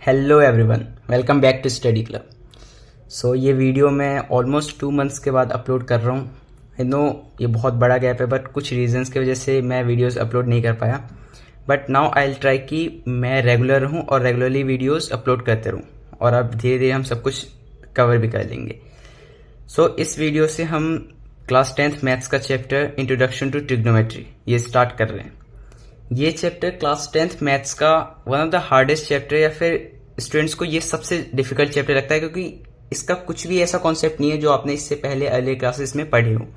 Hello everyone, welcome back to study club. So ये video मैं almost 2 months के बाद अपलोड कर रहा हूँ। आई नो ये बहुत बड़ा गैप है, बट कुछ रीजंस की वजह से मैं वीडियोस अपलोड नहीं कर पाया। But now I will try कि मैं रेगुलर रहूँ और रेगुलरली वीडियोस अपलोड करते रहूँ, और अब धीरे धीरे हम सब कुछ कवर भी कर लेंगे। सो इस वीडियो से हम क्लास 10th मैथ्स का चैप्टर इंट्रोडक्शन टू ट्रिग्नोमेट्री ये स्टार्ट कर रहे हैं। ये चैप्टर क्लास 10th मैथ्स का one of the hardest chapter, या फिर स्टूडेंट्स को ये सबसे डिफिकल्ट चैप्टर लगता है, क्योंकि इसका कुछ भी ऐसा कॉन्सेप्ट नहीं है जो आपने इससे पहले अर्ली क्लासेस में पढ़े हो।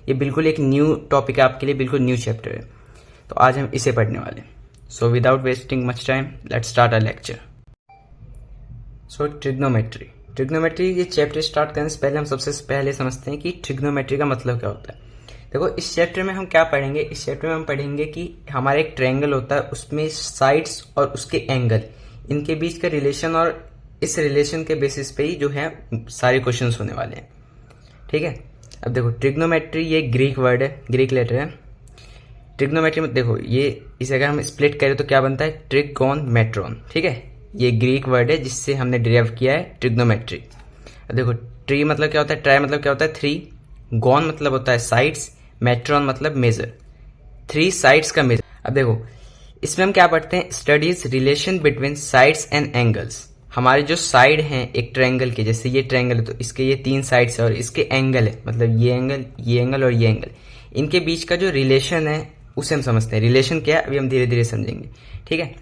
ये बिल्कुल एक न्यू टॉपिक है आपके लिए, बिल्कुल न्यू चैप्टर है। तो आज हम इसे पढ़ने वाले हैं। So without wasting much time, let's start a lecture. So trigonometry ये चैप्टर स्टार्ट करने से पहले हम सबसे पहले समझते हैं कि ट्रिग्नोमेट्री का मतलब क्या होता है। देखो, इस चैप्टर में हम क्या पढ़ेंगे। इस चैप्टर में हम पढ़ेंगे कि हमारा एक ट्रायंगल होता है, उसमें साइड्स और उसके एंगल, इनके बीच का रिलेशन, और इस रिलेशन के बेसिस पे ही जो है सारे क्वेश्चंस होने वाले हैं। ठीक है। अब देखो, ट्रिग्नोमेट्री ये ग्रीक वर्ड है, ग्रीक लेटर है। ट्रिग्नोमेट्री में देखो, ये इसे अगर हम स्प्लिट करें तो क्या बनता है, ट्रिगोनमेट्रॉन। ठीक है, ये ग्रीक वर्ड है जिससे हमने डिराइव किया है ट्रिग्नोमेट्री। अब देखो, ट्री मतलब क्या होता है, ट्राई मतलब क्या होता है 3, गॉन मतलब होता है साइड्स, मेट्रॉन मतलब मेजर, 3 साइड्स का मेजर। अब देखो, इसमें हम क्या पढ़ते हैं, studies relation between sides and angles. हमारे जो साइड हैं एक ट्रायंगल के, जैसे ये ट्रायंगल है तो इसके ये 3 साइड्स है, और इसके एंगल है, मतलब ये एंगल और ये एंगल, इनके बीच का जो रिलेशन है उसे हम समझते हैं। रिलेशन क्या है अभी हम धीरे धीरे समझेंगे। ठीक है।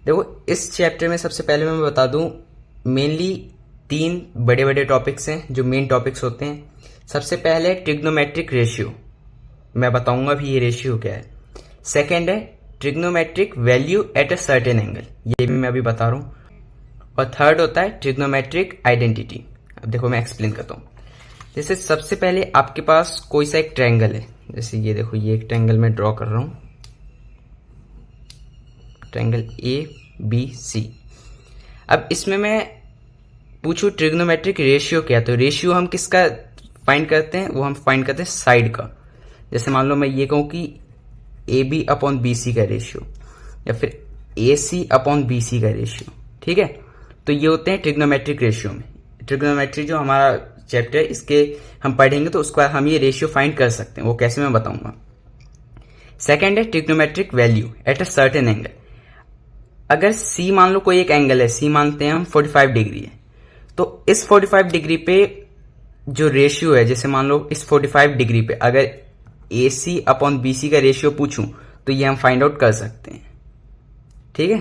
देखो, इस चैप्टर में सबसे पहले मैं बता दूं, मेनली 3 बड़े बड़े टॉपिक्स हैं जो मेन टॉपिक्स होते हैं। सबसे पहले ट्रिग्नोमेट्रिक रेशियो, मैं बताऊंगा भी ये रेशियो क्या है। सेकेंड है trigonometric value at a certain angle, ये भी मैं अभी बता रहा हूं। और थर्ड होता है ट्रिग्नोमेट्रिक आइडेंटिटी। अब देखो, मैं एक्सप्लेन करता हूं। जैसे सबसे पहले आपके पास कोई सा एक ट्रायंगल है, जैसे ये देखो, ये एक ट्रायंगल मैं ड्रॉ कर रहा हूं, ट्रायंगल ABC। अब इसमें मैं पूछूं ट्रिग्नोमेट्रिक रेशियो क्या, तो रेशियो हम किसका फाइंड करते हैं, वो हम फाइंड करते हैं साइड का। जैसे मान लो मैं ये कहूं कि AB अपॉन BC का रेशियो, या फिर AC अपॉन BC का रेशियो। ठीक है, तो ये होते हैं ट्रिग्नोमेट्रिक रेशियो में। ट्रिग्नोमेट्री जो हमारा चैप्टर है, इसके हम पढ़ेंगे तो उसके बाद हम ये रेशियो फाइंड कर सकते हैं, वो कैसे मैं बताऊंगा। सेकेंड है trigonometric value at a certain angle. अगर C मान लो कोई एक एंगल है, C मानते हैं हम 45 डिग्री है, तो इस 45 डिग्री पे जो रेशियो है, जैसे मान लो इस 45 डिग्री पे अगर AC अपॉन BC का रेशियो पूछूं तो ये हम फाइंड आउट कर सकते हैं। ठीक है।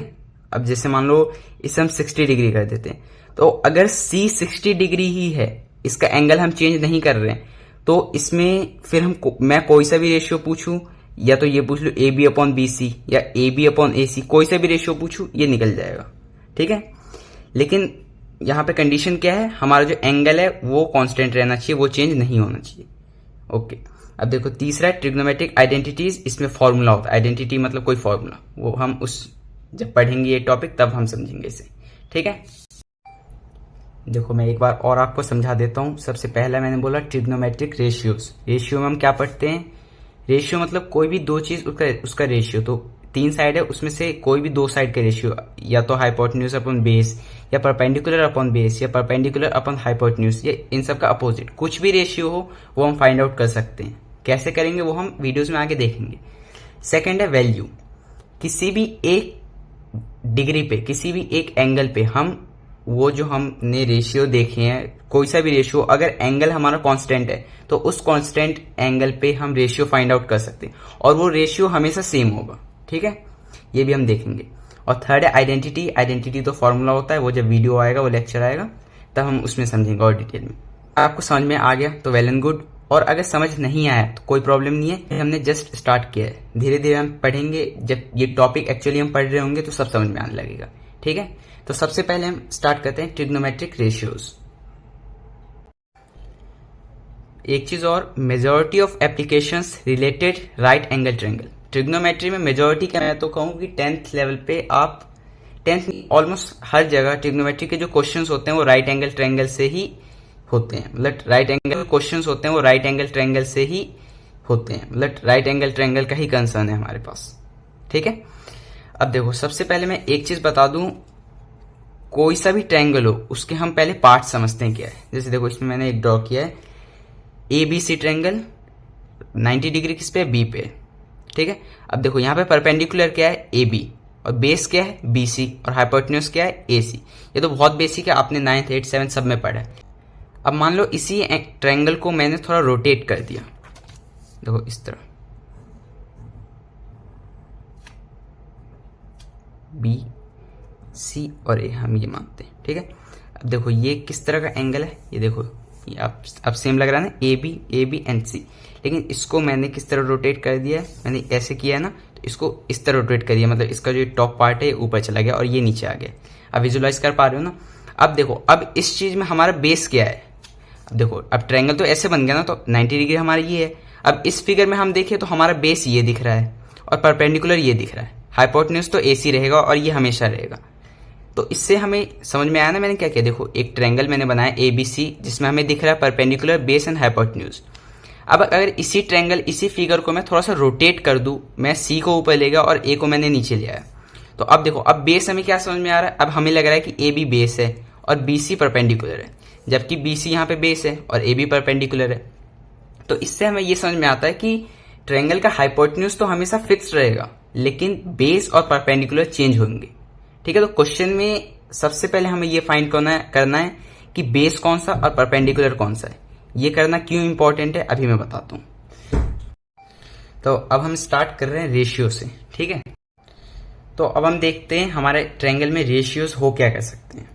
अब जैसे मान लो इसे हम 60 डिग्री कर देते हैं, तो अगर C 60 डिग्री ही है, इसका एंगल हम चेंज नहीं कर रहे हैं, तो इसमें फिर मैं कोई सा भी रेशियो पूछूं, या तो ये पूछ लो AB अपॉन BC या AB अपॉन AC, कोई सा भी रेशियो पूछूं ये निकल जाएगा। ठीक है। लेकिन यहाँ पे कंडीशन क्या है, हमारा जो एंगल है वो कांस्टेंट रहना चाहिए, वो चेंज नहीं होना चाहिए। ओके। अब देखो, तीसरा है ट्रिग्नोमेट्रिक आइडेंटिटीज। इसमें फॉर्मूला होता है, आइडेंटिटी मतलब कोई फॉर्मूला, वो हम जब पढ़ेंगे ये टॉपिक तब हम समझेंगे इसे। ठीक है। देखो, मैं एक बार और आपको समझा देता हूं। सबसे पहला मैंने बोला ट्रिग्नोमेट्रिक रेशियोज। रेशियो में हम क्या पढ़ते हैं, रेशियो मतलब कोई भी 2 चीज उसका रेशियो। तो 3 साइड है, उसमें से कोई भी 2 साइड का रेशियो, या तो हाइपोटेन्यूज अपॉन बेस, या परपेंडिकुलर अपॉन बेस, या परपेंडिकुलर अपॉन हाइपोटेन्यूज, ये इन सब का अपोजिट कुछ भी रेशियो हो वो हम फाइंड आउट कर सकते हैं। कैसे करेंगे वो हम वीडियोस में आगे देखेंगे। सेकंड है वैल्यू। किसी भी एक डिग्री पे, किसी भी एक एंगल पे हम वो जो हमने रेशियो देखे हैं, कोई सा भी रेशियो, अगर एंगल हमारा कांस्टेंट है तो उस कांस्टेंट एंगल पे हम रेशियो फाइंड आउट कर सकते हैं, और वो रेशियो हमेशा सेम होगा। ठीक है, ये भी हम देखेंगे। और थर्ड है आइडेंटिटी। आइडेंटिटी तो फॉर्मूला होता है, वो जब वीडियो आएगा, वो लेक्चर आएगा, तब हम उसमें समझेंगे और डिटेल में। आपको समझ में आ गया तो वेल एंड गुड, और अगर समझ नहीं आया तो कोई प्रॉब्लम नहीं है, हमने जस्ट स्टार्ट किया है। धीरे धीरे हम पढ़ेंगे, जब ये टॉपिक एक्चुअली हम पढ़ रहे होंगे तो सब समझ में आने लगेगा। ठीक है। तो सबसे पहले हम स्टार्ट करते हैं ट्रिग्नोमेट्रिक रेशियोज। एक चीज और, majority of applications related right angle triangle. Trigonometry में मेजॉरिटी क्या, मैं तो कहूँ कि 10th लेवल पे आप 10th ऑलमोस्ट हर जगह ट्रिग्नोमेट्री के जो क्वेश्चंस होते हैं वो राइट एंगल ट्रायंगल से ही होते हैं। मतलब राइट एंगल क्वेश्चंस होते हैं वो राइट एंगल ट्रायंगल से ही होते हैं, मतलब राइट एंगल ट्रायंगल का ही कंसर्न है हमारे पास। ठीक है। अब देखो, सबसे पहले मैं एक चीज बता दूं, कोई सा भी ट्रायंगल हो उसके हम पहले पार्ट समझते हैं क्या है। जैसे देखो इसमें मैंने एक ड्रॉ किया है, A B C triangle, 90 degree किस पे, बी पे, ठीक है। अब देखो यहाँ पे परपेंडिकुलर क्या है, ए बी, और बेस क्या है, बी सी, और हाइपोटेन्यूज क्या है, ए सी। ये तो बहुत बेसिक है, आपने 9th 8th 7th सब में पढ़ा है। अब मान लो इसी ट्रायंगल को मैंने थोड़ा रोटेट कर दिया, देखो इस तरह, बी सी और ए हम ये मानते हैं, ठीक है। अब देखो ये किस तरह का एंगल है, ये देखो ये अब सेम लग रहा है ना, ए बी एंड सी। लेकिन इसको मैंने किस तरह रोटेट कर दिया है, मैंने ऐसे किया है ना, तो इसको इस तरह रोटेट कर दिया, मतलब इसका जो टॉप पार्ट है ऊपर चला गया और ये नीचे आ गया। अब विजुलाइज कर पा रहे हो ना। अब देखो अब इस चीज में हमारा बेस क्या है, अब देखो अब ट्रायंगल तो ऐसे बन गया ना, तो 90 डिग्री हमारा ये है। अब इस फिगर में हम देखें तो हमारा बेस ये दिख रहा है और परपेंडिकुलर ये दिख रहा है, हाइपोटेन्यूज तो AC रहेगा और ये हमेशा रहेगा। तो इससे हमें समझ में आया ना मैंने क्या किया, देखो एक ट्रायंगल मैंने बनाया ABC जिसमें हमें दिख रहा है परपेंडिकुलर, बेस एंड हाइपोटेन्यूज। अब अगर इसी ट्रायंगल इसी फिगर को मैं थोड़ा सा रोटेट कर दूं, मैं C को ऊपर ले गया और A को मैंने नीचे ले आया, तो अब देखो अब बेस हमें क्या समझ में आ रहा है, अब हमें लग रहा है कि AB बेस है और BC परपेंडिकुलर है, जबकि BC यहाँ पे बेस है और AB परपेंडिकुलर है। तो इससे हमें ये समझ में आता है कि ट्रायंगल का हाइपोटेन्यूज तो हमेशा फिक्स रहेगा, लेकिन बेस और परपेंडिकुलर चेंज होंगे, ठीक है। तो क्वेश्चन में सबसे पहले हमें ये फाइंड करना है कि बेस कौन सा और परपेंडिकुलर कौन सा है। ये करना क्यों इंपॉर्टेंट है अभी मैं बताता हूं। तो अब हम स्टार्ट कर रहे हैं रेशियो से, ठीक है। तो अब हम देखते हैं हमारे ट्रायंगल में रेशियोज हो क्या कर सकते हैं।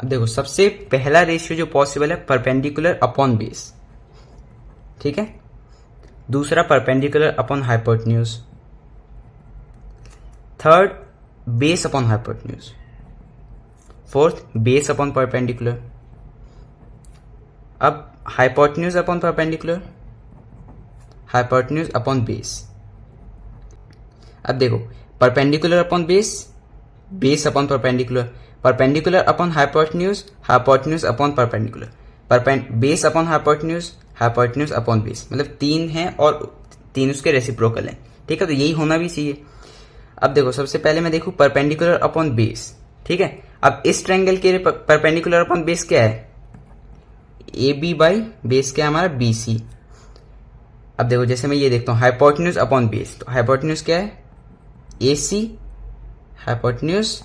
अब देखो सबसे पहला रेशियो जो पॉसिबल है, परपेंडिकुलर अपॉन बेस, ठीक है। दूसरा perpendicular upon hypotenuse, third base upon hypotenuse, fourth base upon perpendicular, अब hypotenuse upon perpendicular, hypotenuse upon base. अब देखो perpendicular upon base, base upon perpendicular, perpendicular upon hypotenuse, hypotenuse upon perpendicular, base upon hypotenuse, hypotenuse upon base, मतलब 3 हैं और 3 उसके reciprocal हैं, ठीक है। तो यही होना भी चाहिए। अब देखो सबसे पहले मैं देखूं परपेंडिकुलर अपॉन बेस, ठीक है। अब इस ट्रायंगल के लिए परपेंडिकुलर अपॉन बेस क्या है, AB बाई बेस क्या है हमारा, BC। अब देखो जैसे मैं ये देखता हूं हाइपोटेन्यूज अपॉन बेस, तो हाइपोटेन्यूज क्या है, AC, हाइपोटेन्यूज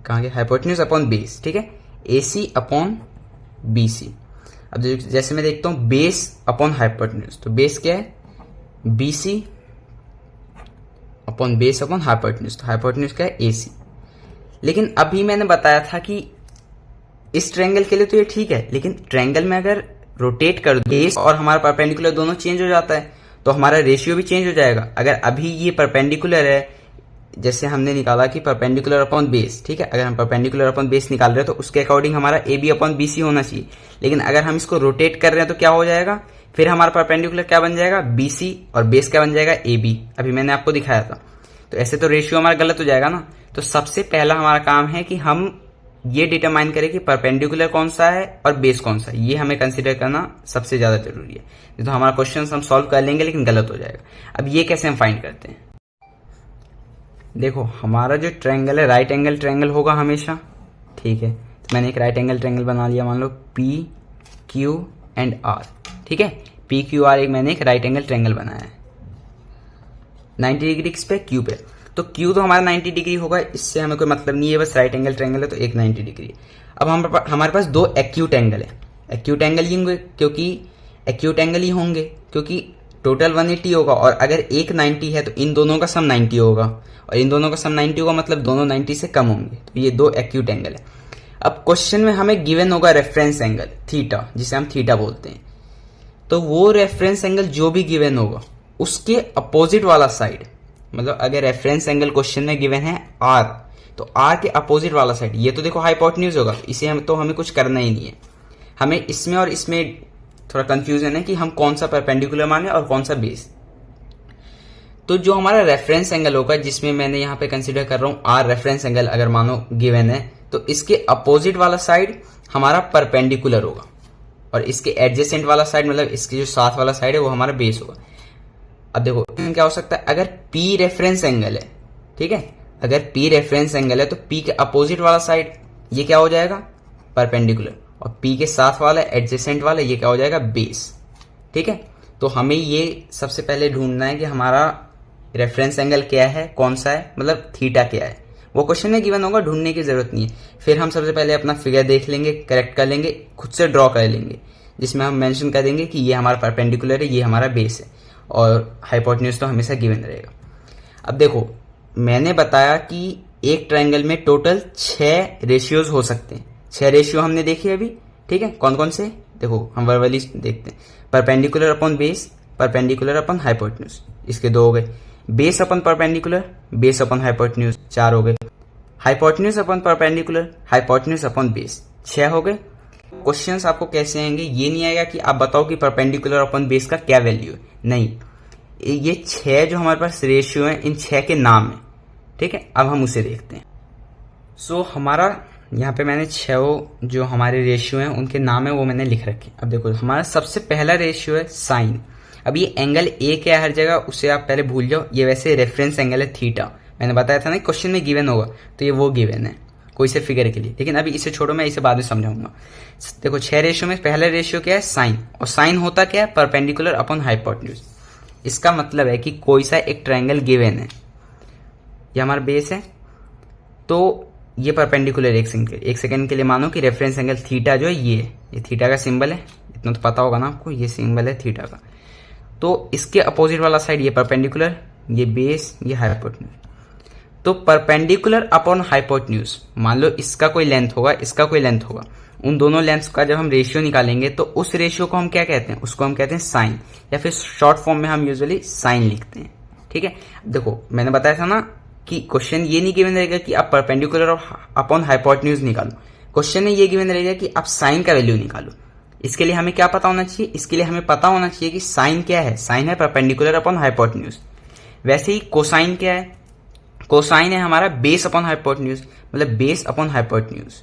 कहां गया, हाइपोटेन्यूज अपॉन बेस, ठीक है, AC अपॉन BC। अब जैसे मैं देखता हूं बेस अपॉन हाइपोटेन्यूज, तो बेस क्या है, BC upon base upon hypotenuse, तो हाइपोटेन्यूज क्या है, AC। लेकिन अभी मैंने बताया था कि इस ट्रायंगल के लिए तो ये ठीक है, लेकिन ट्रायंगल में अगर रोटेट कर दो बेस और हमारा परपेंडिकुलर दोनों चेंज हो जाता है, तो हमारा रेशियो भी चेंज हो जाएगा। अगर अभी ये परपेंडिकुलर है, जैसे हमने निकाला कि परपेंडिकुलर अपॉन बेस, ठीक है, अगर हम परपेंडिकुलर अपॉन बेस निकाल रहे हैं तो उसके अकॉर्डिंग हमारा AB अपॉन BC होना चाहिए। लेकिन अगर हम इसको रोटेट कर रहे हैं तो क्या हो जाएगा, फिर हमारा परपेंडिकुलर क्या बन जाएगा, BC, और बेस क्या बन जाएगा, AB। अभी मैंने आपको दिखाया था। तो ऐसे तो रेशियो हमारा गलत हो जाएगा ना। तो सबसे पहला हमारा काम है कि हम ये डिटरमाइन करें कि परपेंडिकुलर कौन सा है और बेस कौन सा है, ये हमें कंसीडर करना सबसे ज्यादा जरूरी है। तो हमारा क्वेश्चन हम सॉल्व कर लेंगे लेकिन गलत हो जाएगा। अब ये कैसे हम फाइंड करते हैं, देखो हमारा जो ट्रायंगल है राइट एंगल ट्रायंगल होगा हमेशा, ठीक है। तो मैंने एक राइट एंगल ट्रायंगल बना लिया, मान लो PQ एंड R, ठीक है। PQR एक मैंने एक राइट एंगल ट्रायंगल बनाया है 90 डिग्री किस पे, Q पे। तो Q तो हमारा 90 डिग्री होगा, इससे हमें कोई मतलब नहीं है, बस राइट एंगल ट्रायंगल है तो एक 90 डिग्री। अब हमारे पास 2 एक्यूट एंगल है, एक्यूट एंगल ही होंगे क्योंकि टोटल 180 होगा, और अगर एक 90 है तो इन दोनों का सम 90 होगा, और इन दोनों का सम 90 होगा, मतलब दोनों 90 से कम होंगे। तो ये 2 एक्यूट एंगल है। अब क्वेश्चन में हमें गिवन होगा रेफरेंस एंगल थीटा, जिसे हम थीटा बोलते हैं। तो वो रेफरेंस एंगल जो भी गिवन होगा उसके अपोजिट वाला साइड, मतलब अगर रेफरेंस एंगल क्वेश्चन में गिवन है R, तो R के अपोजिट वाला साइड, ये तो देखो हाइपोटेन्यूज होगा, इसे हमें कुछ करना ही नहीं है। हमें इसमें और इसमें थोड़ा कंफ्यूजन है कि हम कौन सा परपेंडिकुलर माने और कौन सा बेस। तो जो हमारा रेफरेंस एंगल होगा, जिसमें मैंने यहाँ पे कंसीडर कर रहा हूँ R रेफरेंस एंगल अगर मानो गिवन है, तो इसके अपोजिट वाला साइड हमारा परपेंडिकुलर होगा, और इसके एडजेसेंट वाला साइड, मतलब इसके जो साथ वाला साइड है वो हमारा बेस होगा। अब देखो क्या हो सकता है, अगर P रेफरेंस एंगल है, ठीक है, अगर P रेफरेंस एंगल है तो P के अपोजिट वाला साइड ये क्या हो जाएगा, परपेंडिकुलर, और P के साथ वाला एडजेसेंट वाला ये क्या हो जाएगा, बेस। ठीक है, तो हमें ये सबसे पहले ढूंढना है कि हमारा रेफरेंस एंगल क्या है, कौन सा है, मतलब थीटा क्या है। वो क्वेश्चन में गिवन होगा, ढूंढने की जरूरत नहीं है। फिर हम सबसे पहले अपना फिगर देख लेंगे, करेक्ट कर लेंगे, खुद से ड्रॉ कर लेंगे, जिसमें हम मेंशन कर देंगे कि ये हमारा परपेंडिकुलर है, ये हमारा बेस है, और हाइपोटेन्यूज तो हमेशा गिवन रहेगा। अब देखो, मैंने बताया कि एक ट्रायंगल में टोटल 6 रेशियोज हो सकते हैं। 6 रेशियो हमने देखे अभी। ठीक है, कौन कौन से, देखो हम वर्बली देखते हैं। Perpendicular upon base, perpendicular upon hypotenuse, इसके 2 हो गए। बेस अपन परपेंडिकुलर, बेस अपन हाइपोटेन्यूज, 4 हो गए। हाइपोटेन्यूज अपन परपेंडिकुलर, हाइपोटेन्यूज अपन बेस, 6 हो गए। क्वेश्चंस आपको कैसे आएंगे, ये नहीं आएगा कि आप बताओ कि परपेंडिकुलर अपन बेस का क्या वैल्यू है, नहीं, ये 6 जो हमारे पास रेशियो है, इन 6 के नाम है। ठीक है, अब हम उसे देखते हैं। सो हमारा यहाँ पे मैंने 6 जो हमारे रेशियो हैं उनके नाम है वो मैंने लिख रखे। अब देखो, हमारा सबसे पहला रेशियो है साइन। अब ये एंगल ए क्या है हर जगह, उसे आप पहले भूल जाओ। ये वैसे रेफरेंस एंगल है थीटा, मैंने बताया था ना क्वेश्चन में गिवन होगा, तो ये वो गिवन है कोई से फिगर के लिए। लेकिन अभी इसे छोड़ो, मैं इसे बाद में समझाऊंगा। देखो 6 रेशियो में पहला रेशियो क्या है, साइन। और साइन होता क्या है, परपेंडिकुलर अपॉन हाइपोटेन्यूज। इसका मतलब है कि कोई सा एक ट्रायंगल गिवन है, ये हमारा बेस है, तो ये परपेंडिकुलर एक सेकंड के लिए मानो कि रेफरेंस एंगल थीटा जो है ये थीटा का सिंबल है, इतना तो पता होगा ना आपको, ये सिंबल है थीटा का। तो इसके अपोजिट वाला साइड ये परपेंडिकुलर, ये बेस, ये हाइपोटेन्यूज। तो परपेंडिकुलर अपॉन हाइपोटेन्यूज, मान लो इसका कोई लेंथ होगा, इसका कोई लेंथ होगा, उन दोनों लेंथ्स का जब हम रेशियो निकालेंगे तो उस रेशियो को हम क्या कहते हैं, उसको हम कहते हैं साइन, या फिर शॉर्ट फॉर्म में हम यूजुअली साइन लिखते हैं। ठीक है, देखो मैंने बताया था ना कि क्वेश्चन ये नहीं गिवन रहेगा कि आप परपेंडिकुलर अपॉन हाइपोटेन्यूज निकालो, क्वेश्चन में ये गिवन रहेगा कि आप साइन का वैल्यू निकालो। इसके लिए हमें क्या पता होना चाहिए, इसके लिए हमें पता होना चाहिए कि साइन क्या है, साइन है परपेंडिकुलर अपॉन हाइपोटेन्यूज। वैसे ही कोसाइन क्या है, कोसाइन है हमारा बेस अपॉन हाइपोटेन्यूज, मतलब बेस अपॉन हाइपोटेन्यूज,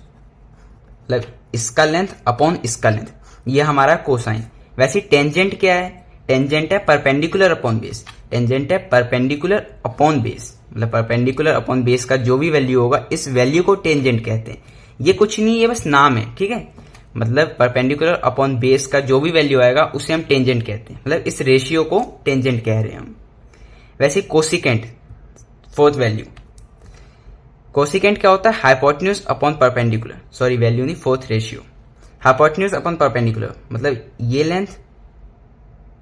मतलब इसका लेंथ अपॉन इसका लेंथ, ये हमारा कोसाइन। वैसे टेंजेंट क्या है, टेंजेंट है परपेंडिकुलर अपॉन बेस, टेंजेंट है परपेंडिकुलर अपॉन बेस, मतलब परपेंडिकुलर अपॉन बेस का जो भी वैल्यू होगा इस वैल्यू को टेंजेंट कहते हैं। ये कुछ नहीं, ये बस नाम है। ठीक है, मतलब परपेंडिकुलर अपॉन बेस का जो भी वैल्यू आएगा उसे हम टेंजेंट कहते हैं, मतलब इस रेशियो को टेंजेंट कह रहे हैं हम। वैसे कोसिकेंट, फोर्थ वैल्यू, कोसिकेंट क्या होता है, hypotenuse upon perpendicular, sorry value नहीं, fourth ratio, hypotenuse upon perpendicular, मतलब ये लेंथ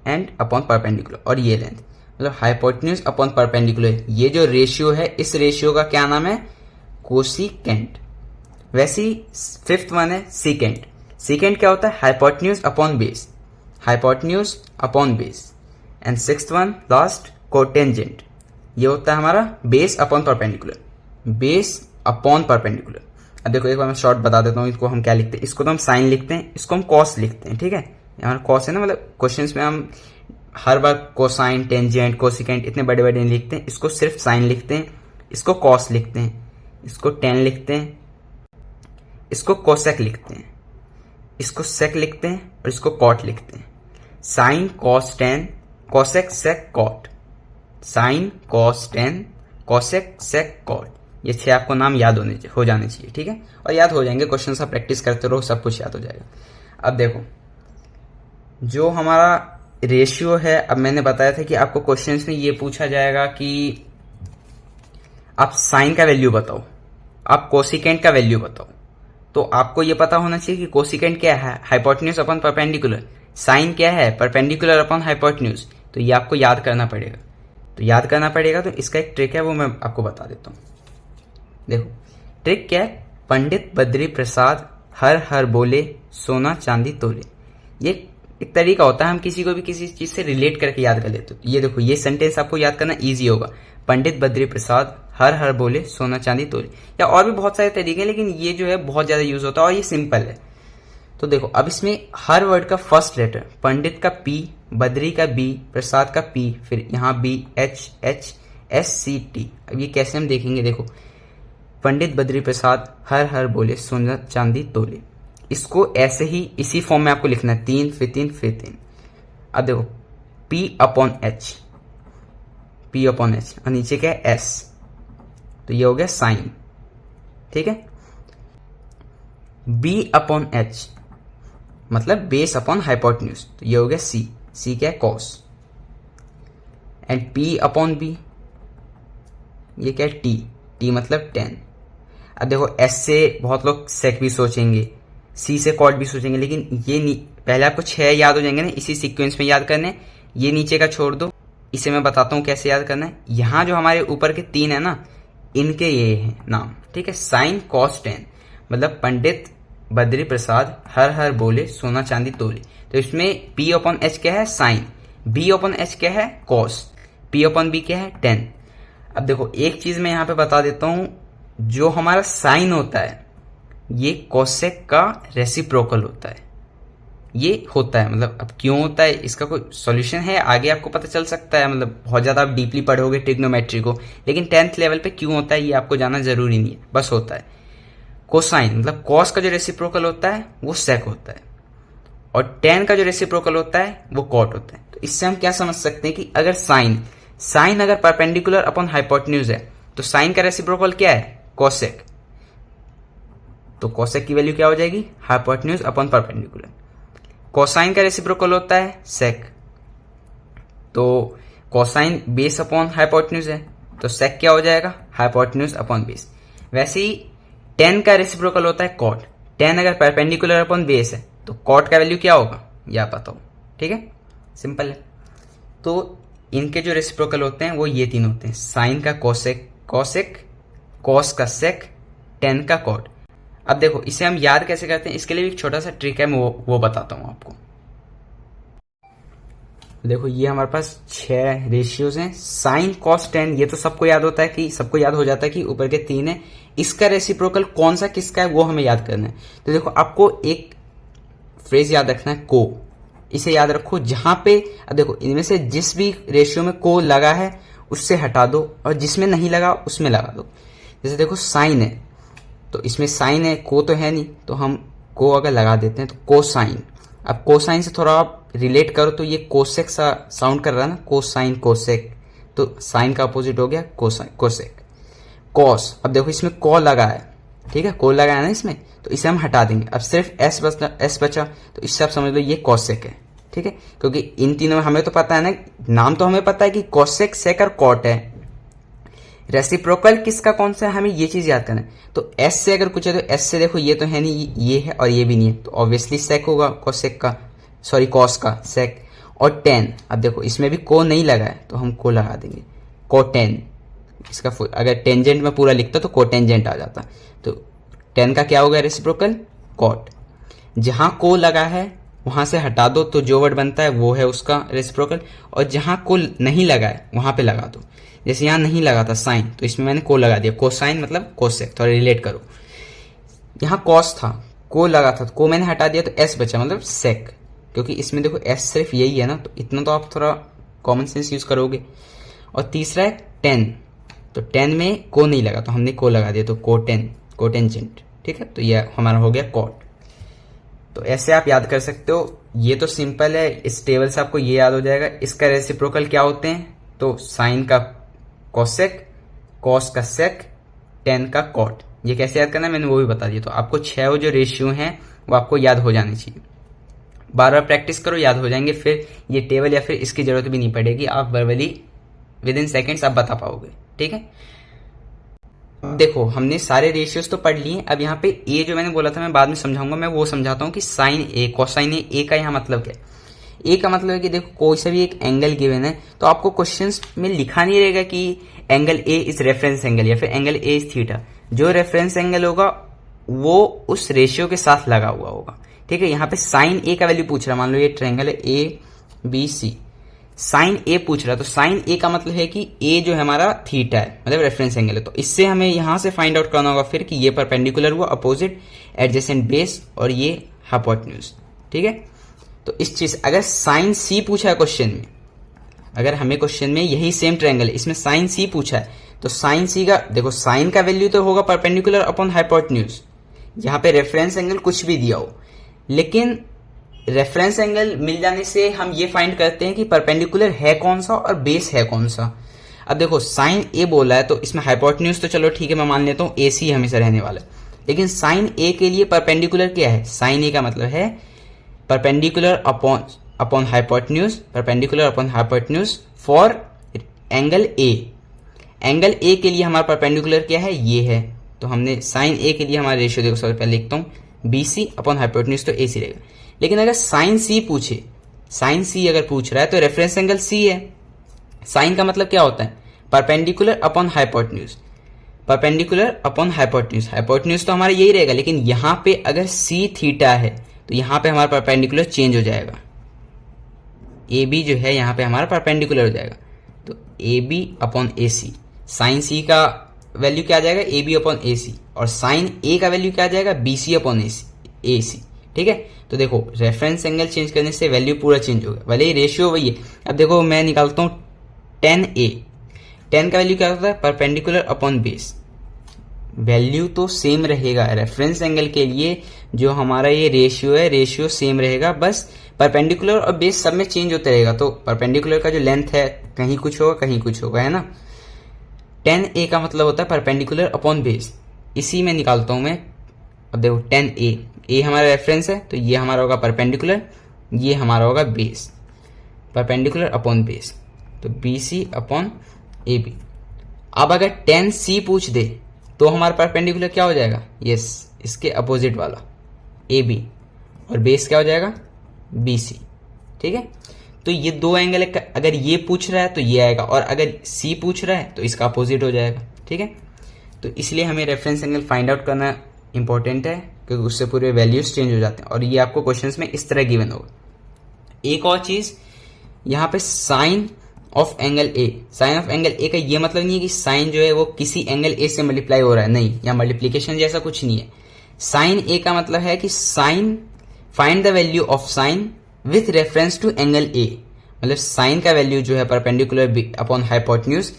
एंड अपॉन परपेंडिकुलर, और ये लेंथ, मतलब हाइपोटेन्यूज अपॉन परपेंडिकुलर, ये जो रेशियो है इस रेशियो का क्या नाम है, कोसिकेंट। वैसे ही फिफ्थ वन है सीकेंट। सीकेंट क्या होता है, hypotenuse upon base, hypotenuse upon base. And sixth one last, cotangent, ये होता है हमारा base upon perpendicular, base upon perpendicular. अब देखो एक बार मैं शॉर्ट बता देता हूँ, इसको हम क्या लिखते हैं, इसको तो हम साइन लिखते हैं, इसको हम कॉस लिखते हैं। ठीक है, हमारा कॉस है ना, मतलब क्वेश्चंस में हम हर बार कोसाइन, टेंजेंट, कोसिकेंट इतने बड़े बड़े नहीं लिखते हैं, इसको सिर्फ साइन लिखते हैं, इसको कॉस लिखते हैं, इसको टेन लिखते हैं, इसको कोसेक लिखते हैं, इसको सेक लिखते हैं, और इसको कॉट लिखते हैं। Sine cos tan, cosec sec cot, sine cos tan, cosec sec cot, ये 6 आपको नाम याद हो जाने चाहिए। ठीक है, और याद हो जाएंगे, क्वेश्चन आप प्रैक्टिस करते रहो, सब कुछ याद हो जाएगा। अब देखो जो हमारा रेशियो है, अब मैंने बताया था कि आपको क्वेश्चंस में ये पूछा जाएगा कि आप साइन का वैल्यू बताओ, आप कोसिकेंट का वैल्यू बताओ, तो आपको ये पता होना चाहिए कि कोसिकेंट क्या है, हाइपोटेन्यूज अपॉन परपेंडिकुलर, साइन क्या है, परपेंडिकुलर अपॉन हाइपोटेन्यूज। तो ये आपको याद करना पड़ेगा, तो इसका एक ट्रिक है, वो मैं आपको बता देता हूँ। देखो ट्रिक क्या है, पंडित बद्री प्रसाद हर हर बोले सोना चांदी तोले। ये एक तरीका होता है, हम किसी को भी किसी चीज से रिलेट करके याद कर लेते हो। ये देखो, ये सेंटेंस आपको याद करना इजी होगा, पंडित बद्री प्रसाद हर हर बोले सोना चांदी तोले। या और भी बहुत सारे तरीके हैं, लेकिन ये जो है बहुत ज्यादा यूज होता है और ये सिंपल है। तो देखो अब इसमें हर वर्ड का फर्स्ट लेटर, पंडित का पी, बद्री का बी, प्रसाद का पी, फिर यहाँ B H H S C T. अब ये कैसे हम देखेंगे, देखो पंडित बद्री प्रसाद हर हर बोले सोना चांदी तोले, इसको ऐसे ही इसी फॉर्म में आपको लिखना है, 3 फिर 3 फिर 3। अब देखो P upon H, P upon H, और नीचे क्या है S, तो ये हो गया साइन, ठीक है। बी अपॉन एच मतलब बेस अपॉन हाइपोटेन्यूज, तो ये हो गया सी, सी क्या है cos. And P upon B, ये क्या है टी, टी मतलब 10। अब देखो एस से बहुत लोग सेक भी सोचेंगे, सी से कॉट भी सोचेंगे, लेकिन ये पहले आपको 6 याद हो जाएंगे ना, इसी सीक्वेंस में याद करने। ये नीचे का छोड़ दो, इसे मैं बताता हूं कैसे याद करना है। यहां जो हमारे ऊपर के 3 है ना, इनके ये हैं नाम, ठीक है। साइन कॉस 10 मतलब पंडित बद्री प्रसाद हर हर बोले सोना चांदी तोले। तो इसमें पी अपॉन एच क्या है साइन, बी अपॉन एच क्या है कॉस, पी अपॉन बी क्या है 10। अब देखो एक चीज मैं यहां पे बता देता हूं, जो हमारा साइन होता है ये कोसेक का रेसिप्रोकल होता है, ये होता है। मतलब अब क्यों होता है इसका कोई सॉल्यूशन है, आगे आपको पता चल सकता है, मतलब बहुत ज्यादा आप डीपली पढ़ोगे ट्रिग्नोमेट्री को, लेकिन 10th लेवल पे क्यों होता है ये आपको जानना जरूरी नहीं है, बस होता है। कोसाइन मतलब कॉस का जो रेसिप्रोकल होता है वो सेक होता है, और 10 का जो रेसिप्रोकल होता है वो कॉट होता है। तो इससे हम क्या समझ सकते हैं कि अगर साइन अगर परपेंडिकुलर अपॉन हाइपोटेन्यूज है तो साइन का रेसिप्रोकल क्या है कोसेक, तो कोसेक की वैल्यू क्या हो जाएगी हाइपोटेन्यूज अपॉन परपेंडिकुलर। कोसाइन का रेसिप्रोकल होता है सेक, तो कोसाइन बेस अपॉन हाइपोटेन्यूज है, तो सेक क्या हो जाएगा हाइपोटेन्यूज अपॉन बेस। वैसे ही 10 का रेसिप्रोकल होता है कॉट, 10 अगर परपेंडिकुलर अपॉन बेस है तो कॉट का वैल्यू क्या होगा ये आप बताओ, ठीक है सिंपल है। तो इनके जो रेसिप्रोकल होते हैं वो ये 3 होते हैं, साइन का कोसेक, कॉस का सेक, 10 का कॉट। अब देखो इसे हम याद कैसे करते हैं, इसके लिए एक छोटा सा ट्रिक है, मैं वो बताता हूं आपको। देखो ये हमारे पास 6 रेशियोज हैं, साइन कॉस 10 ये तो सबको याद होता है कि सबको याद हो जाता है कि ऊपर के 3 है, इसका रेसिप्रोकल कौन सा किसका है वो हमें याद करना है। तो देखो आपको एक फ्रेज याद रखना है को, इसे याद रखो जहां पे, अब देखो इनमें से जिस भी रेशियो में को लगा है उससे हटा दो, और जिसमें नहीं लगा उसमें लगा दो। जैसे देखो साइन है तो इसमें साइन है, को तो है नहीं, तो हम को अगर लगा देते हैं तो कोसाइन। अब कोसाइन से थोड़ा आप रिलेट करो तो ये कोसेक सा साउंड कर रहा है ना, कोसाइन कोसेक, तो साइन का अपोजिट हो गया कोसेक। कॉस, अब देखो इसमें को लगा है, ठीक है को लगा है ना इसमें, तो इसे हम हटा देंगे, अब सिर्फ एस बचा, तो इससे आप समझ लो ये कोसेक है, ठीक है। क्योंकि इन तीनों में हमें तो पता है ना, नाम तो हमें पता है कि कोसेक सेक और कॉट है, रेसिप्रोकल किसका कौन सा है हमें ये चीज याद करना है। तो एस से अगर कुछ है तो एस से देखो ये तो है नहीं, ये है और ये भी नहीं है, तो ऑब्वियसली सेक होगा कोसेक का, सॉरी कॉस का सेक। और 10, अब देखो इसमें भी को नहीं लगा है तो हम को लगा देंगे, को 10, इसका अगर टेंजेंट में पूरा लिखता तो कोटेंजेंट आ जाता, तो 10 का क्या होगा रेसिप्रोकल कॉट। जहां को लगा है वहां से हटा दो तो जो वर्ड बनता है वो है उसका रेसिप्रोकल, और जहां को नहीं लगा है वहां पे लगा दो। जैसे यहां नहीं लगा था साइन तो इसमें मैंने को लगा दिया, कोसाइन मतलब कोसेक, थोड़ा रिलेट करो। यहां कॉस था को लगा था तो को मैंने हटा दिया तो एस बचा मतलब सेक, क्योंकि इसमें देखो एस सिर्फ यही है ना, तो इतना तो आप थोड़ा कॉमन सेंस यूज करोगे। और तीसरा है 10, तो 10 में को नहीं लगा तो हमने को लगा दिया तो कोटेंजेंट, ठीक है। तो ये हमारा हो गया कॉट। तो ऐसे आप याद कर सकते हो, ये तो सिंपल है, इस टेबल से आपको ये याद हो जाएगा। इसका रेसिप्रोकल क्या होते हैं, तो साइन का कोसेक, कॉस का सेक, 10 का कॉट। ये कैसे याद करना है मैंने वो भी बता दिया। तो आपको 6 जो रेशियो हैं वो आपको याद हो जाने चाहिए, बार बार प्रैक्टिस करो याद हो जाएंगे, फिर ये टेबल या फिर इसकी जरूरत भी नहीं पड़ेगी, आप वर्बली विद इन सेकेंड्स आप बता पाओगे, ठीक है। देखो हमने सारे रेशियोज तो पढ़ लिए, अब यहाँ पे ए जो मैंने बोला था मैं बाद में समझाऊंगा, मैं वो समझाता हूँ कि साइन ए कोसाइन ए का यहाँ मतलब क्या है। ए का मतलब है कि देखो कोई सा भी एक एंगल गिवन है तो आपको क्वेश्चंस में लिखा नहीं रहेगा कि angle A is reference angle या फिर एंगल ए इज थीटा, जो रेफरेंस एंगल होगा वो उस रेशियो के साथ लगा हुआ होगा, ठीक है। यहाँ पे साइन ए का वैल्यू पूछ रहा, मान लो ये ट्रायंगल है ए बी सी, साइन ए पूछ रहा, तो साइन ए का मतलब है कि ए जो है हमारा थीटा है, मतलब रेफरेंस एंगल है। तो इससे हमें यहां से फाइंड आउट करना होगा फिर कि ये परपेंडिकुलर हुआ, अपोजिट, एडजेसेंट बेस और ये हाइपोटेन्यूज, ठीक है। तो इस चीज अगर साइन सी पूछा है क्वेश्चन में, अगर हमें क्वेश्चन में यही सेम ट्रायंगल है इसमें साइन सी पूछा है, तो साइन सी का देखो साइन का वैल्यू तो होगा परपेंडिकुलर अपॉन हाइपोटेन्यूज, यहाँ पे रेफरेंस एंगल कुछ भी दिया हो, लेकिन रेफरेंस एंगल मिल जाने से हम ये फाइंड करते हैं कि परपेंडिकुलर है कौन सा और बेस है कौन सा। अब देखो साइन ए बोला है तो इसमें हाइपोटेन्यूज तो चलो ठीक है मैं मान लेता हूँ ए सी हमेशा रहने वाला है, लेकिन साइन ए के लिए परपेंडिकुलर क्या है, साइन ए का मतलब है perpendicular upon hypotenuse, perpendicular upon hypotenuse for angle A. Angle A के लिए हमारा परपेंडिकुलर क्या है, ये है, तो हमने साइन ए के लिए हमारा रेशियो देखो सबसे पहले लिखता हूँ बी सी अपॉन हाइपोटेन्यूज, तो ए सी रहेगा। लेकिन अगर साइन सी पूछे, साइन सी अगर पूछ रहा है तो रेफरेंस एंगल सी है। साइन का मतलब क्या होता है, perpendicular upon hypotenuse, perpendicular upon hypotenuse, hypotenuse तो हमारा यही रहेगा, लेकिन यहां पे अगर सी थीटा है तो यहां पे हमारा परपेंडिकुलर चेंज हो जाएगा, ए बी जो है यहां पे हमारा परपेंडिकुलर हो जाएगा, तो A B upon A C, sine C का वैल्यू क्या आ जाएगा, ए बी अपॉन ए सी, और साइन ए का वैल्यू क्या आ जाएगा, बी सी अपॉन ए सी। ठीक है, तो देखो रेफरेंस एंगल चेंज करने से वैल्यू पूरा चेंज होगा, भले ही रेशियो वही है। अब देखो मैं निकालता हूँ टेन ए, टेन का वैल्यू क्या होता है, परपेंडिकुलर अपॉन बेस, वैल्यू तो सेम रहेगा, रेफरेंस एंगल के लिए जो हमारा ये रेशियो है रेशियो सेम रहेगा, बस परपेंडिकुलर और बेस सब में चेंज होता रहेगा। तो परपेंडिकुलर का जो लेंथ है कहीं कुछ होगा कहीं कुछ होगा, है ना। टेन ए का मतलब होता है परपेंडिकुलर अपॉन बेस, इसी में निकालता हूं मैं। अब देखो टेन ए हमारा रेफरेंस है तो ये हमारा होगा परपेंडिकुलर, ये हमारा होगा बेस, परपेंडिकुलर अपॉन बेस, तो B C upon A B. अब अगर टेन सी पूछ दे तो हमारा परपेंडिकुलर क्या हो जाएगा, यस इसके अपोजिट वाला ए बी, और बेस क्या हो जाएगा बी सी। ठीक है, तो ये दो एंगल है, अगर ये पूछ रहा है तो ये आएगा, और अगर सी पूछ रहा है तो इसका अपोजिट हो जाएगा। ठीक है, तो इसलिए हमें रेफरेंस एंगल फाइंड आउट करना इंपॉर्टेंट है, क्योंकि उससे पूरे वैल्यूज चेंज हो जाते हैं, और ये आपको क्वेश्चंस में इस तरह गिवन होगा। एक और चीज यहाँ पे sine of angle A, sine of angle A का ये मतलब नहीं है कि साइन जो है वो किसी एंगल ए से मल्टीप्लाई हो रहा है, नहीं, या मल्टीप्लीकेशन जैसा कुछ नहीं है। साइन ए का मतलब है कि sine, find the value of sine with reference to angle A, मतलब साइन का वैल्यू जो है परपेंडिकुलर अपॉन हाइपोटेन्यूज,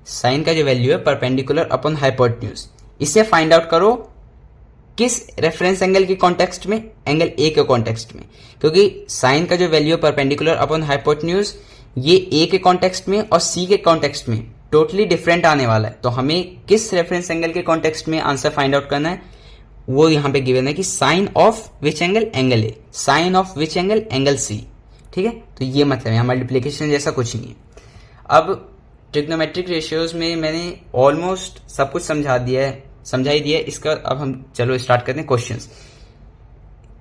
साइन का जो वैल्यू है परपेंडिकुलर अपॉन हाइपोटेन्यूज, इसे फाइंड आउट करो किस रेफरेंस एंगल के कॉन्टेक्स्ट में, एंगल ए के कॉन्टेक्स्ट में, क्योंकि साइन का जो वैल्यू है परपेंडिकुलर अपॉन हाइपोटेन्यूज ये ए के कॉन्टेक्स्ट में और सी के कॉन्टेक्स्ट में टोटली डिफरेंट आने वाला है। तो हमें किस रेफरेंस एंगल के कॉन्टेक्स्ट में आंसर फाइंड आउट करना है, वो यहां पे गिवन है कि sine of which angle, angle A, sine of which angle, angle C. ठीक है, तो ये मतलब है, मल्टीप्लीकेशन जैसा कुछ नहीं है। अब ट्रिग्नोमेट्रिक रेशियोज में मैंने ऑलमोस्ट सब कुछ समझा ही दिया है। इसका अब हम चलो स्टार्ट करते हैं क्वेश्चंस,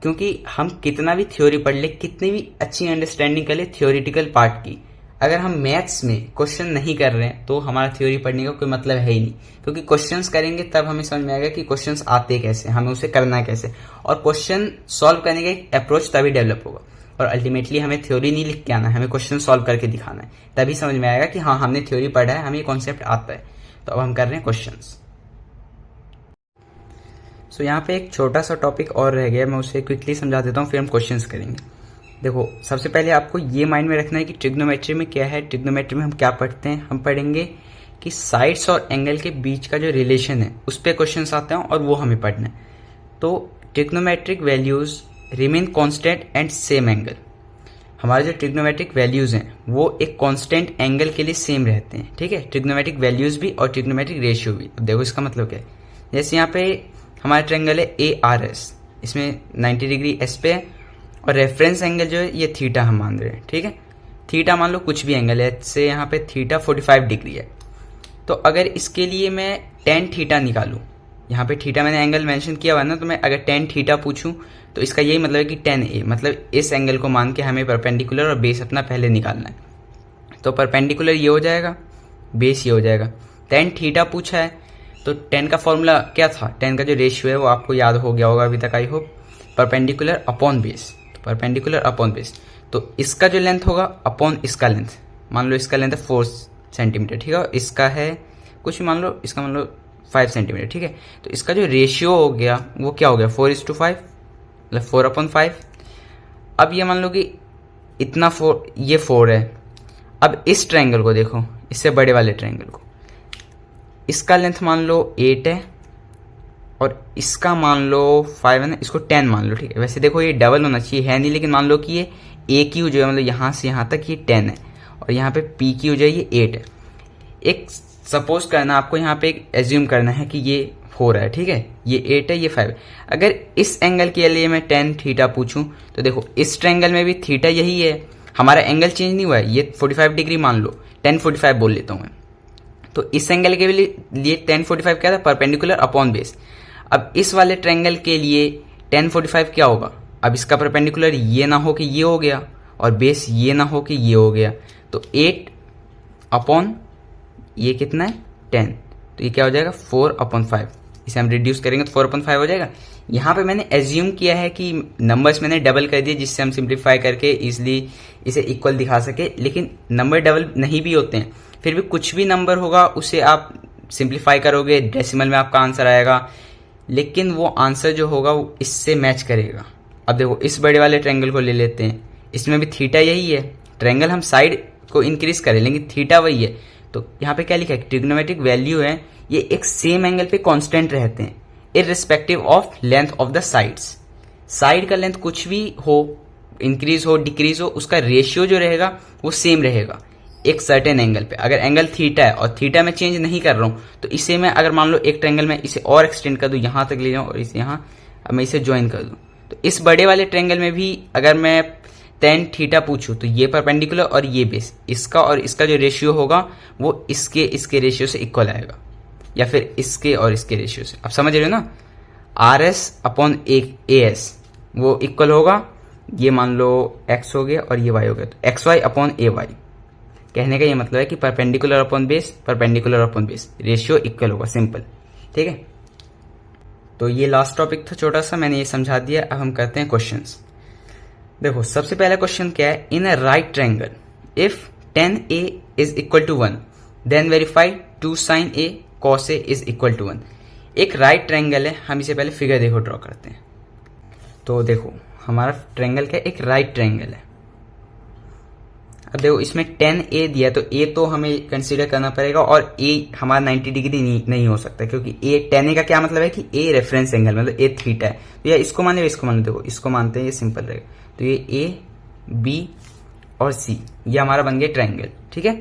क्योंकि हम कितना भी थ्योरी पढ़ ले, कितनी भी अच्छी अंडरस्टैंडिंग कर ले थ्योरेटिकल पार्ट की, अगर हम मैथ्स में क्वेश्चन नहीं कर रहे हैं तो हमारा थ्योरी पढ़ने का कोई मतलब है ही नहीं, क्योंकि क्वेश्चंस करेंगे तब हमें समझ में आएगा कि क्वेश्चंस आते कैसे, हमें उसे करना कैसे, और क्वेश्चन सॉल्व करने का एक अप्रोच तभी डेवलप होगा। और अल्टीमेटली हमें थ्योरी नहीं लिख के आना है, हमें क्वेश्चन सॉल्व करके दिखाना है, तभी समझ में आएगा कि हाँ हमने थ्योरी पढ़ा है, हमें ये कॉन्सेप्ट आता है। तो अब हम कर रहे हैं क्वेश्चंस। सो यहाँ पे एक छोटा सा टॉपिक और रह गया, मैं उसे क्विकली समझा देता हूँ, फिर हम क्वेश्चंस करेंगे। देखो सबसे पहले आपको ये माइंड में रखना है कि ट्रिग्नोमेट्री में क्या है। ट्रिग्नोमेट्री में हम क्या पढ़ते हैं, हम पढ़ेंगे कि साइड्स और एंगल के बीच का जो रिलेशन है उस पर क्वेश्चंस आते हैं, और वो हमें पढ़ना है। तो trigonometric values remain constant and same angle, हमारे जो ट्रिग्नोमेट्रिक वैल्यूज हैं वो एक कांस्टेंट एंगल के लिए सेम रहते हैं। ठीक है, ट्रिग्नोमेट्रिक वैल्यूज भी और ट्रिग्नोमेट्रिक रेशियो भी। अब देखो इसका मतलब क्या है, जैसे यहाँ पे हमारा ट्रायंगल है ए आर एस, इसमें 90 डिग्री एस पे है, और रेफरेंस एंगल जो है ये थीटा हम मान रहे हैं। ठीक है, थीटा मान लो कुछ भी एंगल है, से यहाँ पे थीटा 45 डिग्री है। तो अगर इसके लिए मैं टेन थीटा निकालूं, यहाँ पे थीटा मैंने एंगल मेंशन किया हुआ है ना, तो मैं अगर टेन थीटा पूछूं तो इसका यही मतलब है कि टेन ए, मतलब इस एंगल को मान के हमें परपेंडिकुलर और बेस अपना पहले निकालना है। तो परपेंडिकुलर ये हो जाएगा, बेस ये हो जाएगा। टेन थीटा पूछा है तो टेन का फॉर्मूला क्या था, टेन का जो रेशियो है वो आपको याद हो गया होगा अभी तक I hope, perpendicular upon base, तो परपेंडिकुलर अपॉन बेस। तो इसका जो लेंथ होगा अपॉन इसका लेंथ, मान लो इसका लेंथ है 4 सेंटीमीटर, ठीक है, इसका है कुछ मान लो, इसका मान लो 5 सेंटीमीटर। ठीक है, तो इसका जो रेशियो हो गया वो क्या हो गया 4:5, मतलब 4/5। अब ये मान लो कि इतना 4, ये 4 है। अब इस ट्रायंगल को देखो, इससे बड़े वाले ट्रायंगल को, इसका लेंथ मान लो 8 है और इसका मान लो 5 है ना, इसको 10 मान लो। ठीक है, वैसे देखो ये डबल होना चाहिए, है नहीं, लेकिन मान लो कि ये ए क्यू जो है मतलब यहाँ से यहाँ तक ये 10 है, और यहाँ पे पी क्यू जो है ये 8 है। एक सपोज करना, आपको यहाँ पे एक एज्यूम करना है कि ये 4 है, ठीक है, ये 8 है, ये 5 है। अगर इस एंगल के लिए मैं tan थीटा पूछूं तो देखो इस ट्रायंगल में भी थीटा यही है, हमारा एंगल चेंज नहीं हुआ है, ये 45 डिग्री मान लो, tan 45 बोल लेता हूं मैं। तो इस एंगल के लिए tan 45 क्या था, परपेंडिकुलर अपॉन बेस। अब इस वाले ट्रायंगल के लिए tan 45 क्या होगा, अब इसका परपेंडिकुलर ये ना हो कि ये हो गया और बेस ये ना हो कि ये हो गया, तो 8 अपॉन ये कितना है 10, तो ये क्या हो जाएगा 4/5। इसे हम रिड्यूस करेंगे तो 4/5 हो जाएगा। यहाँ पे मैंने एज्यूम किया है कि नंबर्स मैंने डबल कर दिए जिससे हम सिंप्लीफाई करके इजिली इसे इक्वल दिखा सके, लेकिन नंबर डबल नहीं भी होते हैं, फिर भी कुछ भी नंबर होगा उसे आप सिंप्लीफाई करोगे, डेसिमल में आपका आंसर आएगा, लेकिन वो आंसर जो होगा वो इससे मैच करेगा। अब देखो इस बड़े वाले ट्रायंगल को ले लेते हैं, इसमें भी थीटा यही है, ट्रायंगल हम साइड को इंक्रीज करें लेकिन थीटा वही है। तो यहाँ पे क्या लिखा है, ट्रिग्नोमेट्रिक वैल्यू है, ये एक सेम एंगल पे कांस्टेंट रहते हैं irrespective of length of the sides. Side का लेंथ कुछ भी हो, इंक्रीज हो डिक्रीज हो, उसका रेशियो जो रहेगा वो सेम रहेगा एक सर्टेन एंगल पे। अगर एंगल थीटा है और थीटा में चेंज नहीं कर रहा हूं तो इसे मैं अगर मान लो एक ट्रायंगल में इसे और एक्सटेंड कर दूं, यहां तक ले जाऊं और इसे यहां, अब मैं इसे ज्वाइन कर दूं, तो इस बड़े वाले ट्रायंगल में भी अगर मैं tan थीटा पूछूं तो ये परपेंडिकुलर और ये बेस, इसका और इसका जो रेशियो होगा वो इसके रेशियो से इक्वल आएगा, या फिर इसके और इसके रेशियो से। आप समझ रहे हो ना, RS/AS वो इक्वल होगा, ये मान लो x हो गया और ये y हो गया, तो XY/AY। कहने का ये मतलब है कि perpendicular upon base, perpendicular upon base, ratio equal होगा, सिंपल, ठीक है। तो ये लास्ट टॉपिक था छोटा सा, मैंने ये समझा दिया। अब हम करते हैं क्वेश्चंस। देखो सबसे पहला क्वेश्चन क्या है, in a right triangle if tan A is equal to 1 then verify 2 sin A cos A is equal to 1। एक राइट ट्रायंगल है, हम इसे पहले फिगर देखो ड्रॉ करते हैं। तो देखो हमारा ट्रायंगल क्या है, एक राइट ट्रायंगल है। अब देखो इसमें tan A दिया, तो A तो हमें कंसीडर करना पड़ेगा और A हमारा 90 डिग्री नहीं हो सकता, क्योंकि tan A का क्या मतलब है कि A रेफरेंस एंगल, मतलब A थीटा है, तो या इसको मान लो इसको मान लो। देखो इसको मानते हैं, ये सिंपल रहेगा, तो ये A B और C ये हमारा बन गया ट्रायंगल, ठीक है,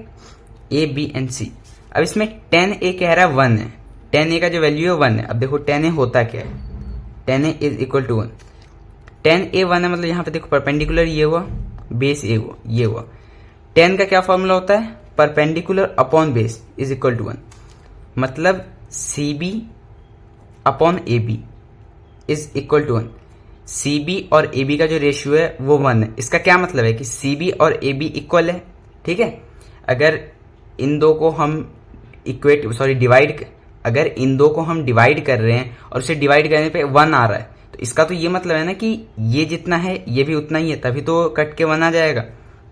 A B एंड C। अब इसमें tan A कह रहा है 1 है, tan A का जो वैल्यू है 1 है। अब देखो tan A होता क्या है, tan A is equal to 1, tan A 1 है, मतलब यहाँ पे देखो परपेंडिकुलर ये हुआ, बेस ये हुआ। tan का क्या फॉर्मूला होता है, perpendicular upon base is equal to 1, मतलब CB upon AB is equal to 1। CB और AB का जो रेशियो है वो 1 है। इसका क्या मतलब है कि CB और AB इक्वल है, ठीक है। अगर इन दो को हम अगर इन दो को हम डिवाइड कर रहे हैं और उसे डिवाइड करने पे 1 आ रहा है, तो इसका तो ये मतलब है ना कि ये जितना है ये भी उतना ही है, तभी तो कट के 1 आ जाएगा।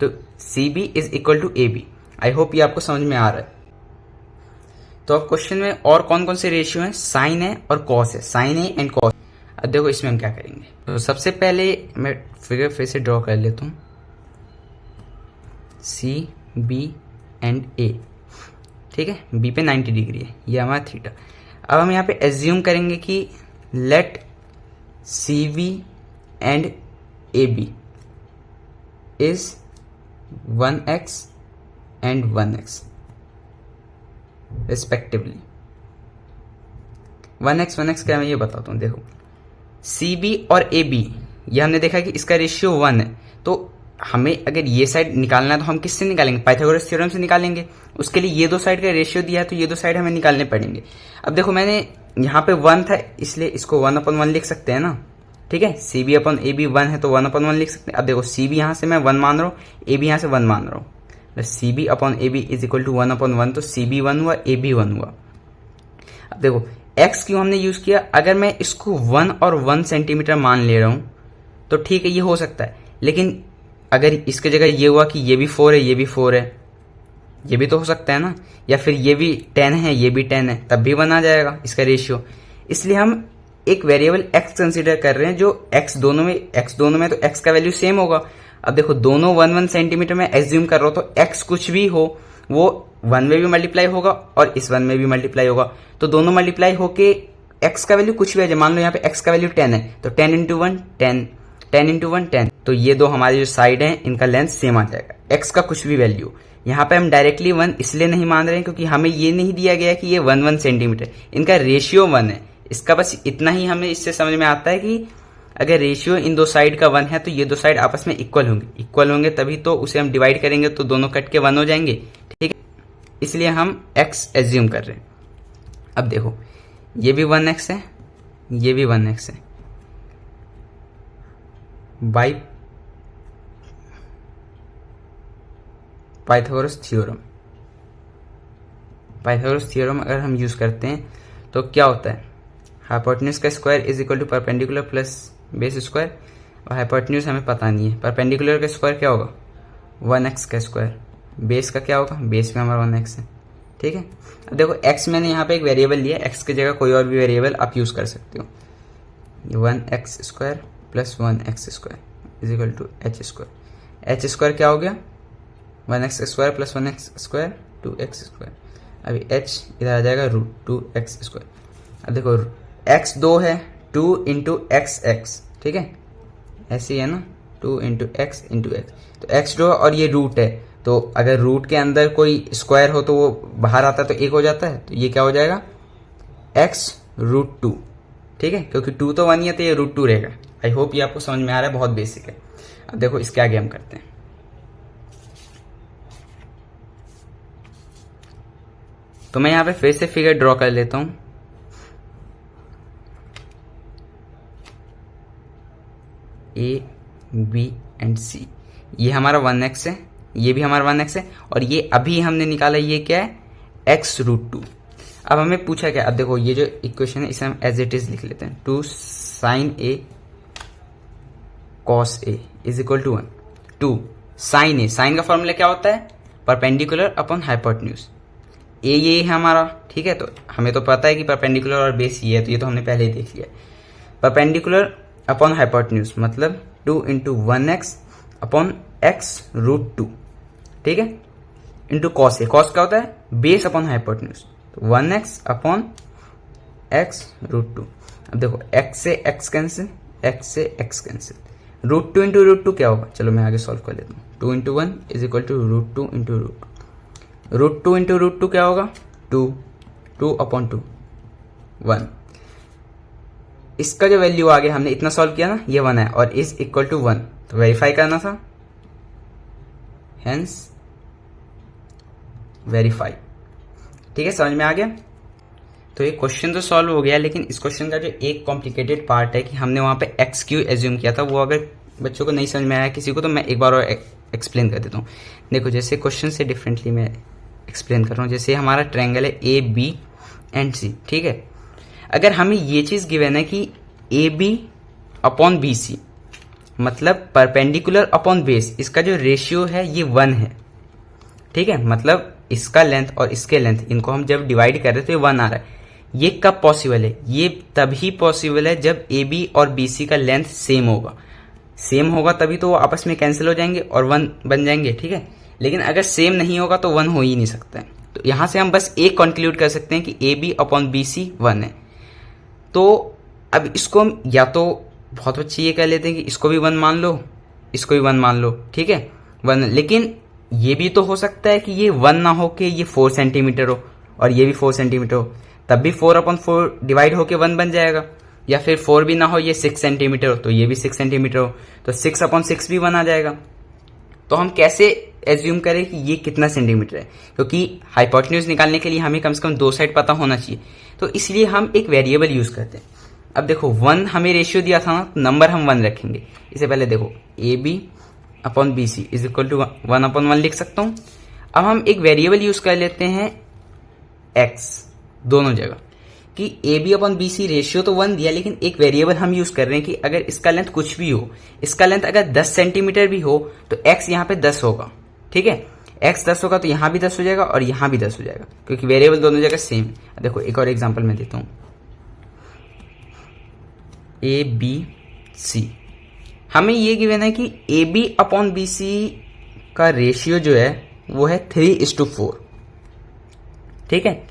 तो CB is equal to AB। I hope ये आपको समझ में आ रहा है। तो अब क्वेश्चन में और कौन कौन से रेशियो हैं, साइन है और कॉस है, साइन ए एंड कॉस। अब देखो इसमें हम क्या करेंगे, तो सबसे पहले मैं फिगर फिर से ड्रॉ कर लेता हूँ, CB एंड A, ठीक है, B पे 90 डिग्री है, ये हमारा थीटा। अब हम यहाँ पे एज्यूम करेंगे कि let CV and AB is 1x and 1x respectively. 1x क्या, मैं ये बताता हूँ। देखो CB और AB ये हमने देखा कि इसका रेशियो 1 है, तो हमें अगर ये साइड निकालना है तो हम किससे निकालेंगे, पाइथागोरस थ्योरम से निकालेंगे। उसके लिए ये दो साइड का रेशियो दिया है, तो ये दो साइड हमें निकालने पड़ेंगे। अब देखो मैंने यहाँ पे 1 था इसलिए इसको 1/1 लिख सकते हैं ना, ठीक है। CB अपॉन AB 1 है तो 1/1 लिख सकते हैं। अब देखो CB यहाँ से मैं 1 मान रहा हूँ, AB यहाँ से 1 मान रहा हूँ, CB upon AB is equal to 1/1, तो CB 1 हुआ, AB 1 हुआ। अब देखो x क्यों हमने यूज किया, अगर मैं इसको 1 और 1 सेंटीमीटर मान ले रहा हूं तो ठीक है ये हो सकता है, लेकिन अगर इसके जगह ये हुआ कि ये भी 4 है, ये भी 4 है, ये भी तो हो सकता है ना, या फिर ये भी 10 है, ये भी 10 है, तब भी 1 आ जाएगा इसका रेशियो। इसलिए हम एक वेरिएबल x कंसीडर कर रहे हैं जो x दोनों में तो x का वैल्यू सेम होगा। अब देखो दोनों 1 सेंटीमीटर में एज्यूम कर रहा हूं, तो x कुछ भी हो वो 1 में भी मल्टीप्लाई होगा और इस 1 में भी मल्टीप्लाई होगा, तो दोनों मल्टीप्लाई होके x का वैल्यू कुछ भी आ जाए। मान लो यहाँ पे x का वैल्यू 10 है, तो 10 इंटू 1 10, 10 इंटू 1 10, तो ये दो हमारी जो साइड है इनका लेंथ सेम आ जाएगा, एक्स का कुछ भी वैल्यू। यहाँ पे हम डायरेक्टली 1 इसलिए नहीं मान रहे हैं क्योंकि हमें ये नहीं दिया गया कि ये 1 सेंटीमीटर, इनका रेशियो 1 है। इसका बस इतना ही हमें इससे समझ में आता है कि अगर रेशियो इन दो साइड का 1 है तो ये दो साइड आपस में इक्वल होंगे तभी तो उसे हम डिवाइड करेंगे तो दोनों कट के 1 हो जाएंगे, ठीक है। इसलिए हम x एज्यूम कर रहे हैं। अब देखो ये भी 1x है, ये भी 1x है। बाई पाइथागोरस थ्योरम अगर हम यूज करते हैं तो क्या होता है, हाइपोटेन्यूज का square is equal to perpendicular plus base square, और हाइपोटेन्यूज हमें पता नहीं है। परपेंडिकुलर का स्क्वायर क्या होगा, 1x का स्क्वायर, बेस का क्या होगा, बेस में हमारा 1x है, ठीक है। अब देखो x मैंने यहाँ पे एक वेरिएबल लिया, x की जगह कोई और भी वेरिएबल आप यूज कर सकते हो। 1x square plus 1x square is equal to h square. h square क्या हो गया, 1x square plus 1x square 2x square. अभी h इधर आ जाएगा √2x स्क्वायर। अब देखो x 2 है, 2 इंटू x, ठीक है, ऐसे ही है ना, 2 इंटू x इंटू x। तो x 2 और ये रूट है, तो अगर रूट के अंदर कोई स्क्वायर हो तो वो बाहर आता है तो 1 हो जाता है, तो ये क्या हो जाएगा x √2, ठीक है, क्योंकि 2 तो 1 ही है तो ये √2 रहेगा। आई होप ये आपको समझ में आ रहा है, बहुत बेसिक है। अब देखो इसके आगे हम करते हैं। तो मैं यहाँ पे फिर से फिगर ड्रॉ कर लेता हूं। ए बी एंड सी, ये हमारा 1x है, ये भी हमारा 1x है, और ये अभी हमने निकाला ये क्या है, x √2। अब हमें पूछा क्या, अब देखो ये जो इक्वेशन है इसे हम एज इट इज लिख लेते हैं, 2 sin a cos a is equal to 1। 2 sin a, sine का फॉर्मूला क्या होता है, परपेंडिकुलर अपॉन हाइपोटेन्यूज। ये है हमारा, ठीक है, तो हमें तो पता है कि परपेंडिकुलर और बेस ये है, तो ये तो हमने पहले ही देख लिया। परपेंडिकुलर अपॉन हाइपोटेन्यूज मतलब 2 इंटू 1x अपॉन x √2, ठीक है, इंटू कॉस ए। कॉस क्या होता है, बेस अपॉन हाइपोटेन्यूज, तो 1x अपॉन x √2। अब देखो x से x कैंसिल, x से x कैंसिल, √2 इंटू √2 क्या होगा, चलो मैं आगे सॉल्व कर लेता हूँ। 2 into 1 is equal to √2 into √2 into √2 क्या होगा, 2 अपॉन 2 1। इसका जो वैल्यू आगे हमने इतना सॉल्व किया ना, ये 1 है और इज इक्वल टू 1, तो वेरीफाई करना था, हेंस वेरीफाई, ठीक है, समझ में आ गया। तो ये क्वेश्चन तो सॉल्व हो गया, लेकिन इस क्वेश्चन का जो एक कॉम्प्लिकेटेड पार्ट है कि हमने वहां पे एक्स क्यू एज्यूम किया था, वो अगर बच्चों को नहीं समझ में आया किसी को, तो मैं एक बार और एक्सप्लेन कर देता हूँ। देखो जैसे क्वेश्चन से डिफरेंटली मैं एक्सप्लेन कर रहा हूँ। जैसे हमारा ट्रायंगल है ए बी एंड सी, ठीक है। अगर हमें ये चीज गिवन है कि A B upon B C मतलब परपेंडिकुलर अपॉन बेस, इसका जो रेशियो है ये 1 है, ठीक है, मतलब इसका लेंथ और इसके लेंथ, इनको हम जब डिवाइड कर रहे तो ये 1 आ रहा है। ये कब पॉसिबल है, ये तभी पॉसिबल है जब ए बी और बी सी का लेंथ सेम होगा तभी तो वो आपस में कैंसिल हो जाएंगे और 1 बन जाएंगे, ठीक है। लेकिन अगर सेम नहीं होगा तो 1 हो ही नहीं सकता है। तो यहां से हम बस एक कंक्लूड कर सकते हैं कि A B upon B C 1 है। तो अब इसको हम या तो बहुत अच्छी ये कह लेते हैं कि इसको भी 1 मान लो, इसको भी 1 मान लो, ठीक है, 1। लेकिन ये भी तो हो सकता है कि ये 1 ना हो के ये 4 सेंटीमीटर हो और ये भी 4 सेंटीमीटर हो, तब भी 4/4 डिवाइड होके 1 बन जाएगा। या फिर 4 भी ना हो, ये 6 सेंटीमीटर हो तो ये भी 6 सेंटीमीटर हो, तो 6/6 भी 1 आ जाएगा। तो हम कैसे एज्यूम करें कि ये कितना सेंटीमीटर है, क्योंकि हाइपोटेन्यूज निकालने के लिए हमें कम से कम 2 साइड पता होना चाहिए, तो इसलिए हम एक वेरिएबल यूज करते हैं। अब देखो 1 हमें रेशियो दिया था ना, तो नंबर हम 1 रखेंगे। इससे पहले देखो A B upon B C is equal to 1/1 लिख सकता हूं। अब हम एक वेरिएबल यूज कर लेते हैं x दोनों जगह, कि A B upon B C ratio तो 1 दिया, लेकिन एक वेरिएबल हम यूज कर रहे हैं कि अगर इसका लेंथ कुछ भी हो, इसका लेंथ अगर 10 सेंटीमीटर भी हो तो x यहाँ पे 10 होगा, ठीक है, x 10 होगा तो यहाँ भी 10 हो जाएगा और यहाँ भी 10 हो जाएगा, क्योंकि वेरिएबल दोनों जगह सेम है। देखो एक और एग्जाम्पल मैं देता हूँ, ए बी सी, हमें ये गिवन है कि A B upon B C का रेशियो जो है वो है 3:4, ठीक है।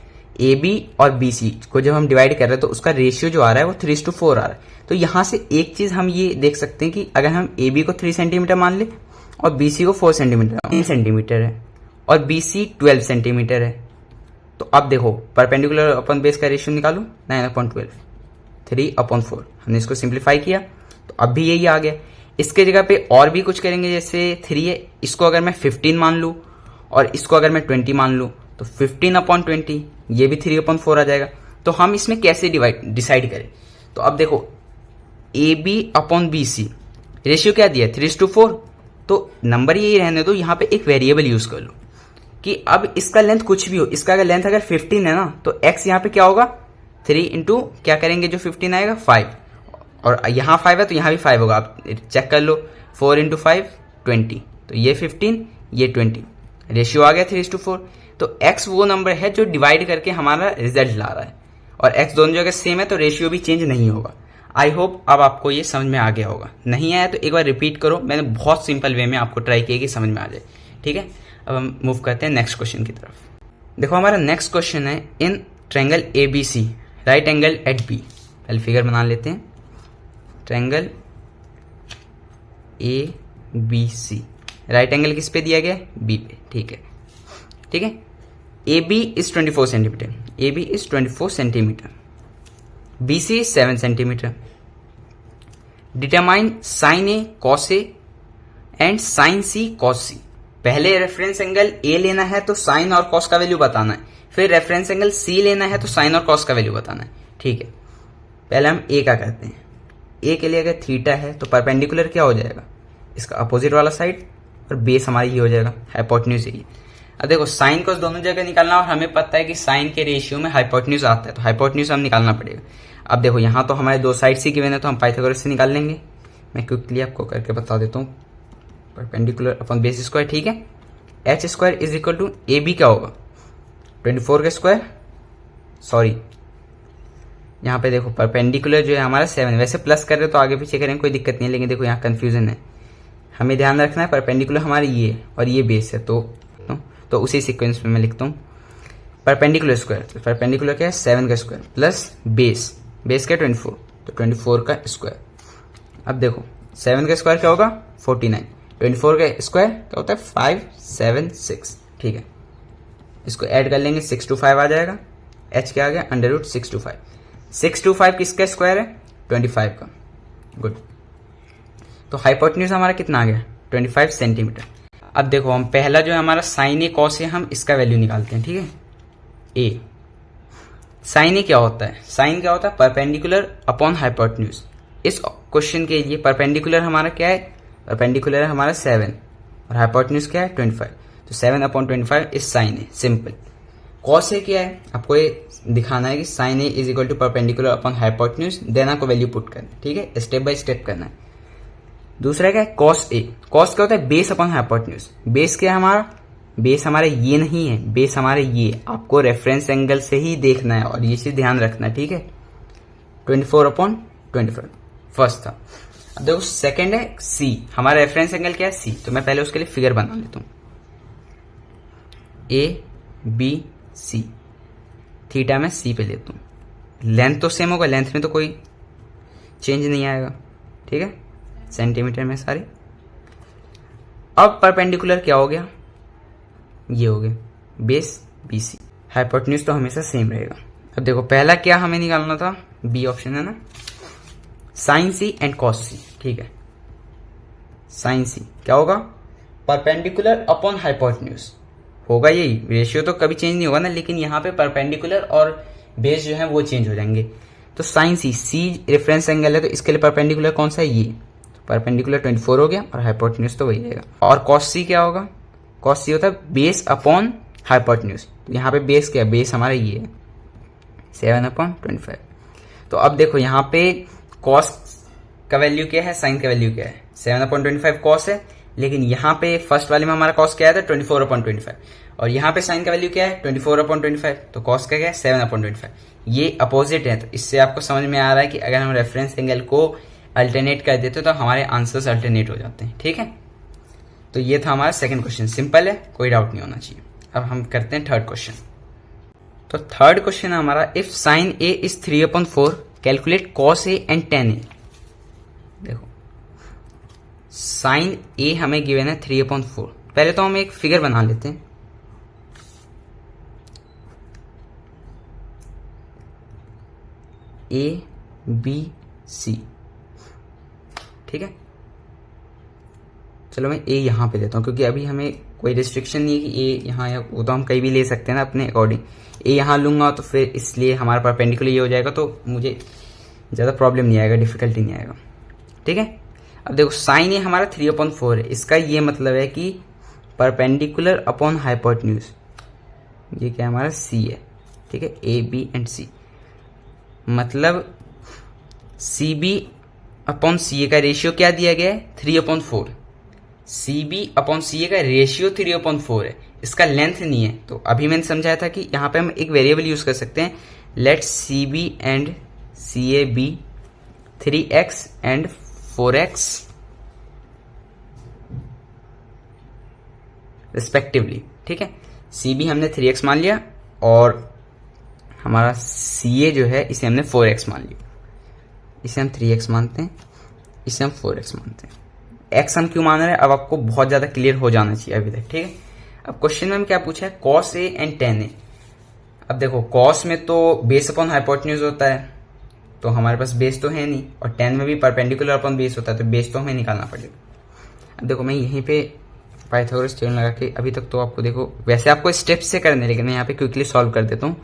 ए बी और बी सी को जब हम डिवाइड कर रहे हैं तो उसका रेशियो जो आ रहा है वो 3:4 आ रहा है। तो यहां से एक चीज हम ये देख सकते हैं कि अगर हम ए बी को 3 सेंटीमीटर मान ले और BC को 4 सेंटीमीटर 3 सेंटीमीटर है और BC 12 सेंटीमीटर है। तो अब देखो परपेंडिकुलर अपन बेस का रेशियो निकालो 9/12 3/4। हमने इसको सिंप्लीफाई किया तो अब भी यही आ गया। इसके जगह पे और भी कुछ करेंगे, जैसे 3 है, इसको अगर मैं 15 मान लूँ और इसको अगर मैं 20 मान लूँ तो 15/20 ये भी 3/4 आ जाएगा। तो हम इसमें कैसे डिसाइड करें? तो अब देखो AB/BC रेशियो क्या दिया है 3:4, तो नंबर यही रहने दो, यहाँ पे एक वेरिएबल यूज कर लो कि अब इसका लेंथ कुछ भी हो, इसका अगर लेंथ अगर 15 है ना तो x यहाँ पे क्या होगा 3 इंटू क्या करेंगे जो 15 आएगा 5, और यहाँ 5 है तो यहाँ भी 5 होगा। आप चेक कर लो 4 इंटू 5 20, तो ये 15 ये 20, रेशियो आ गया 3:4। तो x वो नंबर है जो डिवाइड करके हमारा रिजल्ट ला रहा है, और x दोनों जगह सेम है तो रेशियो भी चेंज नहीं होगा। आई होप अब आपको ये समझ में आ गया होगा, नहीं आया तो एक बार रिपीट करो, मैंने बहुत सिंपल वे में आपको ट्राई किया कि समझ में आ जाए। ठीक है, अब हम मूव करते हैं नेक्स्ट क्वेश्चन की तरफ। देखो हमारा नेक्स्ट क्वेश्चन है in triangle ABC right angle at B। पहले फिगर बना लेते हैं। ट्रायंगल ABC राइट एंगल किस पे दिया गया है B पे। ठीक है, ठीक है। AB is 24 centimetre, AB is 24 centimetre, BC is 7 centimetre. Determine sine A cos A and sine C cos C। पहले रेफरेंस एंगल A लेना है तो साइन और कॉस का वैल्यू बताना है, फिर रेफरेंस एंगल C लेना है तो साइन और कॉस का वैल्यू बताना है। ठीक है, पहले हम A का करते हैं। A के लिए अगर थीटा है तो परपेंडिकुलर क्या हो जाएगा इसका अपोजिट वाला साइड, और बेस हमारी ये हो जाएगा हाइपोटेन्यूज यही। अब देखो साइन कॉस दोनों जगह निकालना, और हमें पता है कि साइन के रेशियो में हाइपोटेन्यूज आता है, तो हाइपोटेन्यूज हम निकालना पड़ेगा। अब देखो यहाँ तो हमारे दो साइड से गिवन है तो हम पाइथागोरस से निकाल लेंगे। मैं क्विकली आपको करके बता देता हूँ। परपेंडिकुलर अपॉन बेस स्क्वायर, ठीक है। H square is equal to A B क्या होगा 24 का स्क्वायर, सॉरी यहाँ पे देखो परपेंडिकुलर जो है हमारा 7, वैसे प्लस कर रहे हो तो आगे पीछे करेंगे कोई दिक्कत नहीं है, लेकिन देखो यहाँ कंफ्यूजन है, हमें ध्यान रखना है परपेंडिकुलर हमारे ये और ये बेस है, तो उसी सीक्वेंस में मैं लिखता हूँ परपेंडिकुलर स्क्वायर। तो परपेंडिकुलर क्या है 7 का स्क्वायर प्लस बेस क्या 24, तो 24 का स्क्वायर। अब देखो 7 का स्क्वायर क्या होगा 49, 24 का स्क्वायर क्या होता है 576, ठीक है। इसको ऐड कर लेंगे 6 to 5 आ जाएगा, h क्या आ गया √6 to 5। 6 to 5 किसका स्क्वायर है 25 का, गुड। तो हाइपोटेन्यूज हमारा कितना आ गया 25 सेंटीमीटर। अब देखो हम पहला जो है हमारा साइन ए कॉस ए, हम इसका वैल्यू निकालते हैं, ठीक है। ए साइन ए क्या होता है, साइन क्या होता है परपेंडिकुलर अपॉन हाइपोटेन्यूज। इस क्वेश्चन के लिए परपेंडिकुलर हमारा क्या है, परपेंडिकुलर है हमारा 7 और हाइपोटेन्यूज क्या है 25, तो 7/25 is sine A, simple. Cos A क्या है, आपको ये दिखाना है कि sine A is equal to perpendicular upon hypotenuse, then आपको वैल्यू पुट करना है, ठीक है, स्टेप बाय स्टेप करना है। दूसरा क्या है कॉस ए, कॉस क्या होता है बेस अपॉन हाइपोटेन्यूज। बेस क्या है हमारा, बेस हमारा ये नहीं है, बेस हमारे ये, आपको रेफरेंस एंगल से ही देखना है और ये चीज ध्यान रखना है, ठीक है। 24/25 फर्स्ट था। अब देखो सेकंड है सी, हमारा रेफरेंस एंगल क्या है सी, तो मैं पहले उसके लिए फिगर बना लेता हूं। ए बी सी, थीटा में सी पे लेता हूं। लेंथ तो सेम होगा, लेंथ में तो कोई चेंज नहीं आएगा, ठीक है, सेंटीमीटर में सारी। अब परपेंडिकुलर क्या हो गया, ये हो गया बेस बी सी, हाइपोटेन्यूज तो हमेशा सेम रहेगा। अब देखो पहला क्या हमें निकालना था, बी ऑप्शन है ना, साइन सी एंड कॉस सी, ठीक है। साइन सी क्या होगा परपेंडिकुलर अपॉन हाइपोटेन्यूज होगा, यही रेशियो तो कभी चेंज नहीं होगा ना, लेकिन यहाँ पे परपेंडिकुलर और बेस जो है वो चेंज हो जाएंगे। तो साइन सी, सी रेफरेंस एंगल है तो इसके लिए परपेंडिकुलर कौन सा है ये, तो परपेंडिकुलर 24 हो गया और हाइपोटेन्यूज तो वही रहेगा। और कॉस सी क्या होगा, कॉस सी होता है बेस अपॉन हाइपोटेन्यूज, तो यहाँ पे बेस क्या है, बेस हमारा ये है 7/25। तो अब देखो यहाँ पे कॉस का वैल्यू क्या है, साइन का वैल्यू क्या है 7/25 कॉस है, लेकिन यहाँ पे फर्स्ट वाले में हमारा कॉस क्या है 24/25, और यहाँ पे साइन का वैल्यू क्या है 24/25, तो कॉस का क्या है 7/25। ये अपोजिट है, तो इससे आपको समझ में आ रहा है कि अगर हम रेफरेंस एंगल को अल्टरनेट कर देते तो हमारे आंसर्स अल्टरनेट हो जाते हैं, ठीक है। तो ये था हमारा सेकंड क्वेश्चन, सिंपल है, कोई डाउट नहीं होना चाहिए। अब हम करते हैं थर्ड क्वेश्चन। तो थर्ड क्वेश्चन है हमारा, if sine A is 3/4 calculate cos A and tan A. देखो साइन ए हमें गिवन है 3/4। पहले तो हम एक फिगर बना लेते हैं। ए बी सी, ठीक है। चलो मैं ए यहाँ पे लेता हूँ, क्योंकि अभी हमें कोई रिस्ट्रिक्शन नहीं है कि ए यहाँ या वो तो हम कहीं भी ले सकते हैं ना अपने अकॉर्डिंग। ए यहाँ लूंगा तो फिर इसलिए हमारा परपेंडिकुलर ये हो जाएगा, तो मुझे ज़्यादा प्रॉब्लम नहीं आएगा, डिफिकल्टी नहीं आएगा, ठीक है। अब देखो साइन ए हमारा 3/4 है, इसका ये मतलब है कि परपेंडिकुलर अपॉन हाइपोटेन्यूज, ये क्या हमारा सी है, ठीक है। ए बी एंड सी, मतलब सी बी अपॉन सी ए का रेशियो क्या दिया गया है 3/4। सी बी अपॉन सी ए का रेशियो 3/4 है, इसका लेंथ नहीं है। तो अभी मैंने समझाया था कि यहाँ पे हम एक वेरिएबल यूज कर सकते हैं, let C B and C A B 3x and 4x respectively, ठीक है। सी बी हमने 3x मान लिया और हमारा सी ए जो है इसे हमने 4x मान लिया। इसे हम 3x मानते हैं, इसे हम 4x मानते हैं। x हम क्यों मान रहे हैं अब आपको बहुत ज्यादा क्लियर हो जाना चाहिए अभी तक, ठीक है। अब क्वेश्चन में क्या पूछा है, cos a and tan a। अब देखो cos में तो बेस अपॉन हाइपोटेन्यूज होता है, तो हमारे पास बेस तो है नहीं, और tan में भी परपेंडिकुलर अपॉन बेस होता है, तो बेस तो हमें निकालना पड़ेगा। अब देखो मैं यहीं पे पाइथागोरस थ्योरम लगा के, अभी तक तो आपको देखो वैसे आपको स्टेप से करने, लेकिन मैं यहाँ पे क्विकली सॉल्व कर देता हूँ।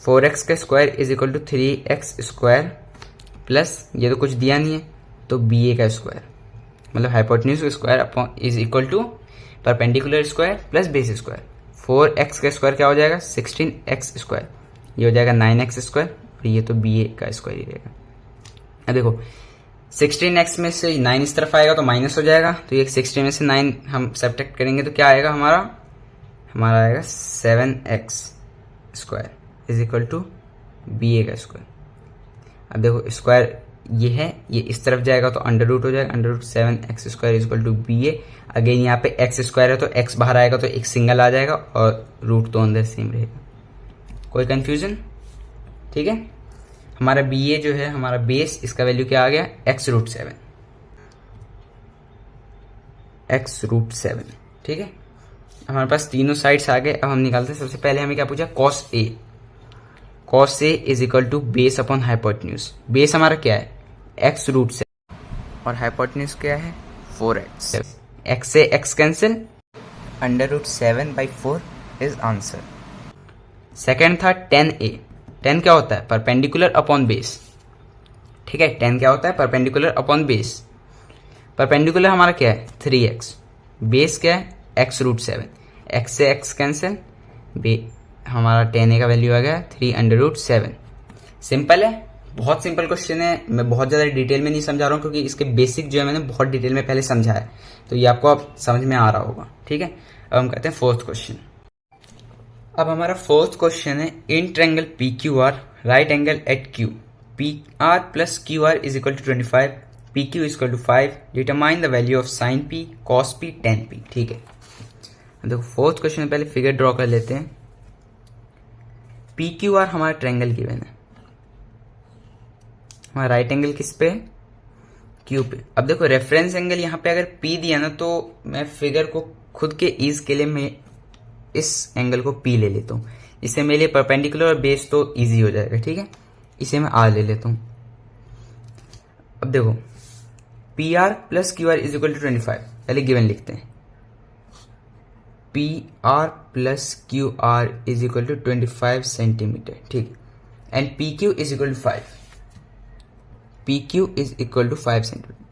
4x का square is equal to 3x square plus ये तो कुछ दिया नहीं है, तो बी ए का स्क्वायर, मतलब hypotenuse square upon is equal to perpendicular square plus base square. 4x का स्क्वायर क्या हो जाएगा 16x स्क्वायर, ये हो जाएगा 9x स्क्वायर, और ये तो बी ए का स्क्वायर ही रहेगा। अब देखो 16x में से 9 इस तरफ आएगा तो माइनस हो जाएगा, तो ये 16 में से 9 हम सब्ट्रैक्ट करेंगे तो क्या आएगा हमारा आएगा 7x square is equal to B A का स्क्वायर। अब देखो स्क्वायर ये है, ये इस तरफ जाएगा तो अंडर रूट हो जाएगा, under root 7x square is equal to B A. Again यहाँ पे x स्क्वायर है तो x बाहर आएगा तो एक सिंगल आ जाएगा, और रूट तो अंदर सेम रहेगा। कोई कंफ्यूजन, ठीक है। हमारा बी ए जो है हमारा बेस, इसका वैल्यू क्या आ गया x√7, x√7, ठीक है। हमारे पास तीनों साइड्स आ गए। अब हम निकालते हैं, सबसे पहले हमें क्या पूछा cos a। cos a is equal to base upon hypotenuse. Base हमारा क्या है x√7 और हाइपोटेन्यूज क्या है 4x। x से x cancel, √7/4 is answer. Second था tan a। tan क्या होता है परपेंडिकुलर अपॉन बेस, ठीक है। tan क्या होता है परपेंडिकुलर अपॉन बेस। परपेंडिकुलर हमारा क्या है 3x, बेस क्या है x√7, x से x कैंसिल, हमारा tan a का वैल्यू आ गया 3√7। सिंपल है, बहुत सिंपल क्वेश्चन है। मैं बहुत ज़्यादा डिटेल में नहीं समझा रहा हूँ, क्योंकि इसके बेसिक जो है मैंने बहुत डिटेल में पहले समझा है, तो ये आपको अब समझ में आ रहा होगा, ठीक है। अब हम कहते हैं फोर्थ क्वेश्चन। अब हमारा फोर्थ क्वेश्चन है, in triangle P Q R right angle at Q, P R plus Q R is equal to 25, P Q is equal to 5, determine the value of sine P cos P tan P, ठीक है। देखो fourth question में पहले figure draw कर लेते हैं। P Q are हमारा triangle given है, हमारा राइट एंगल किस पे क्यू पे। अब देखो रेफरेंस एंगल यहाँ पे अगर पी दिया ना, तो मैं फिगर को खुद के ईज के लिए मैं इस एंगल को पी ले लेता हूँ, इससे मेरे लिए परपेंडिकुलर और बेस तो इजी हो जाएगा, ठीक है। इसे मैं आर ले लेता हूँ। अब देखो P R plus Q R is equal to 25, पहले गिवन लिखते हैं। P R plus Q R is equal to 25 centimetre, ठीक। And P Q is equal to 5, P Q is equal to 5 centimetre.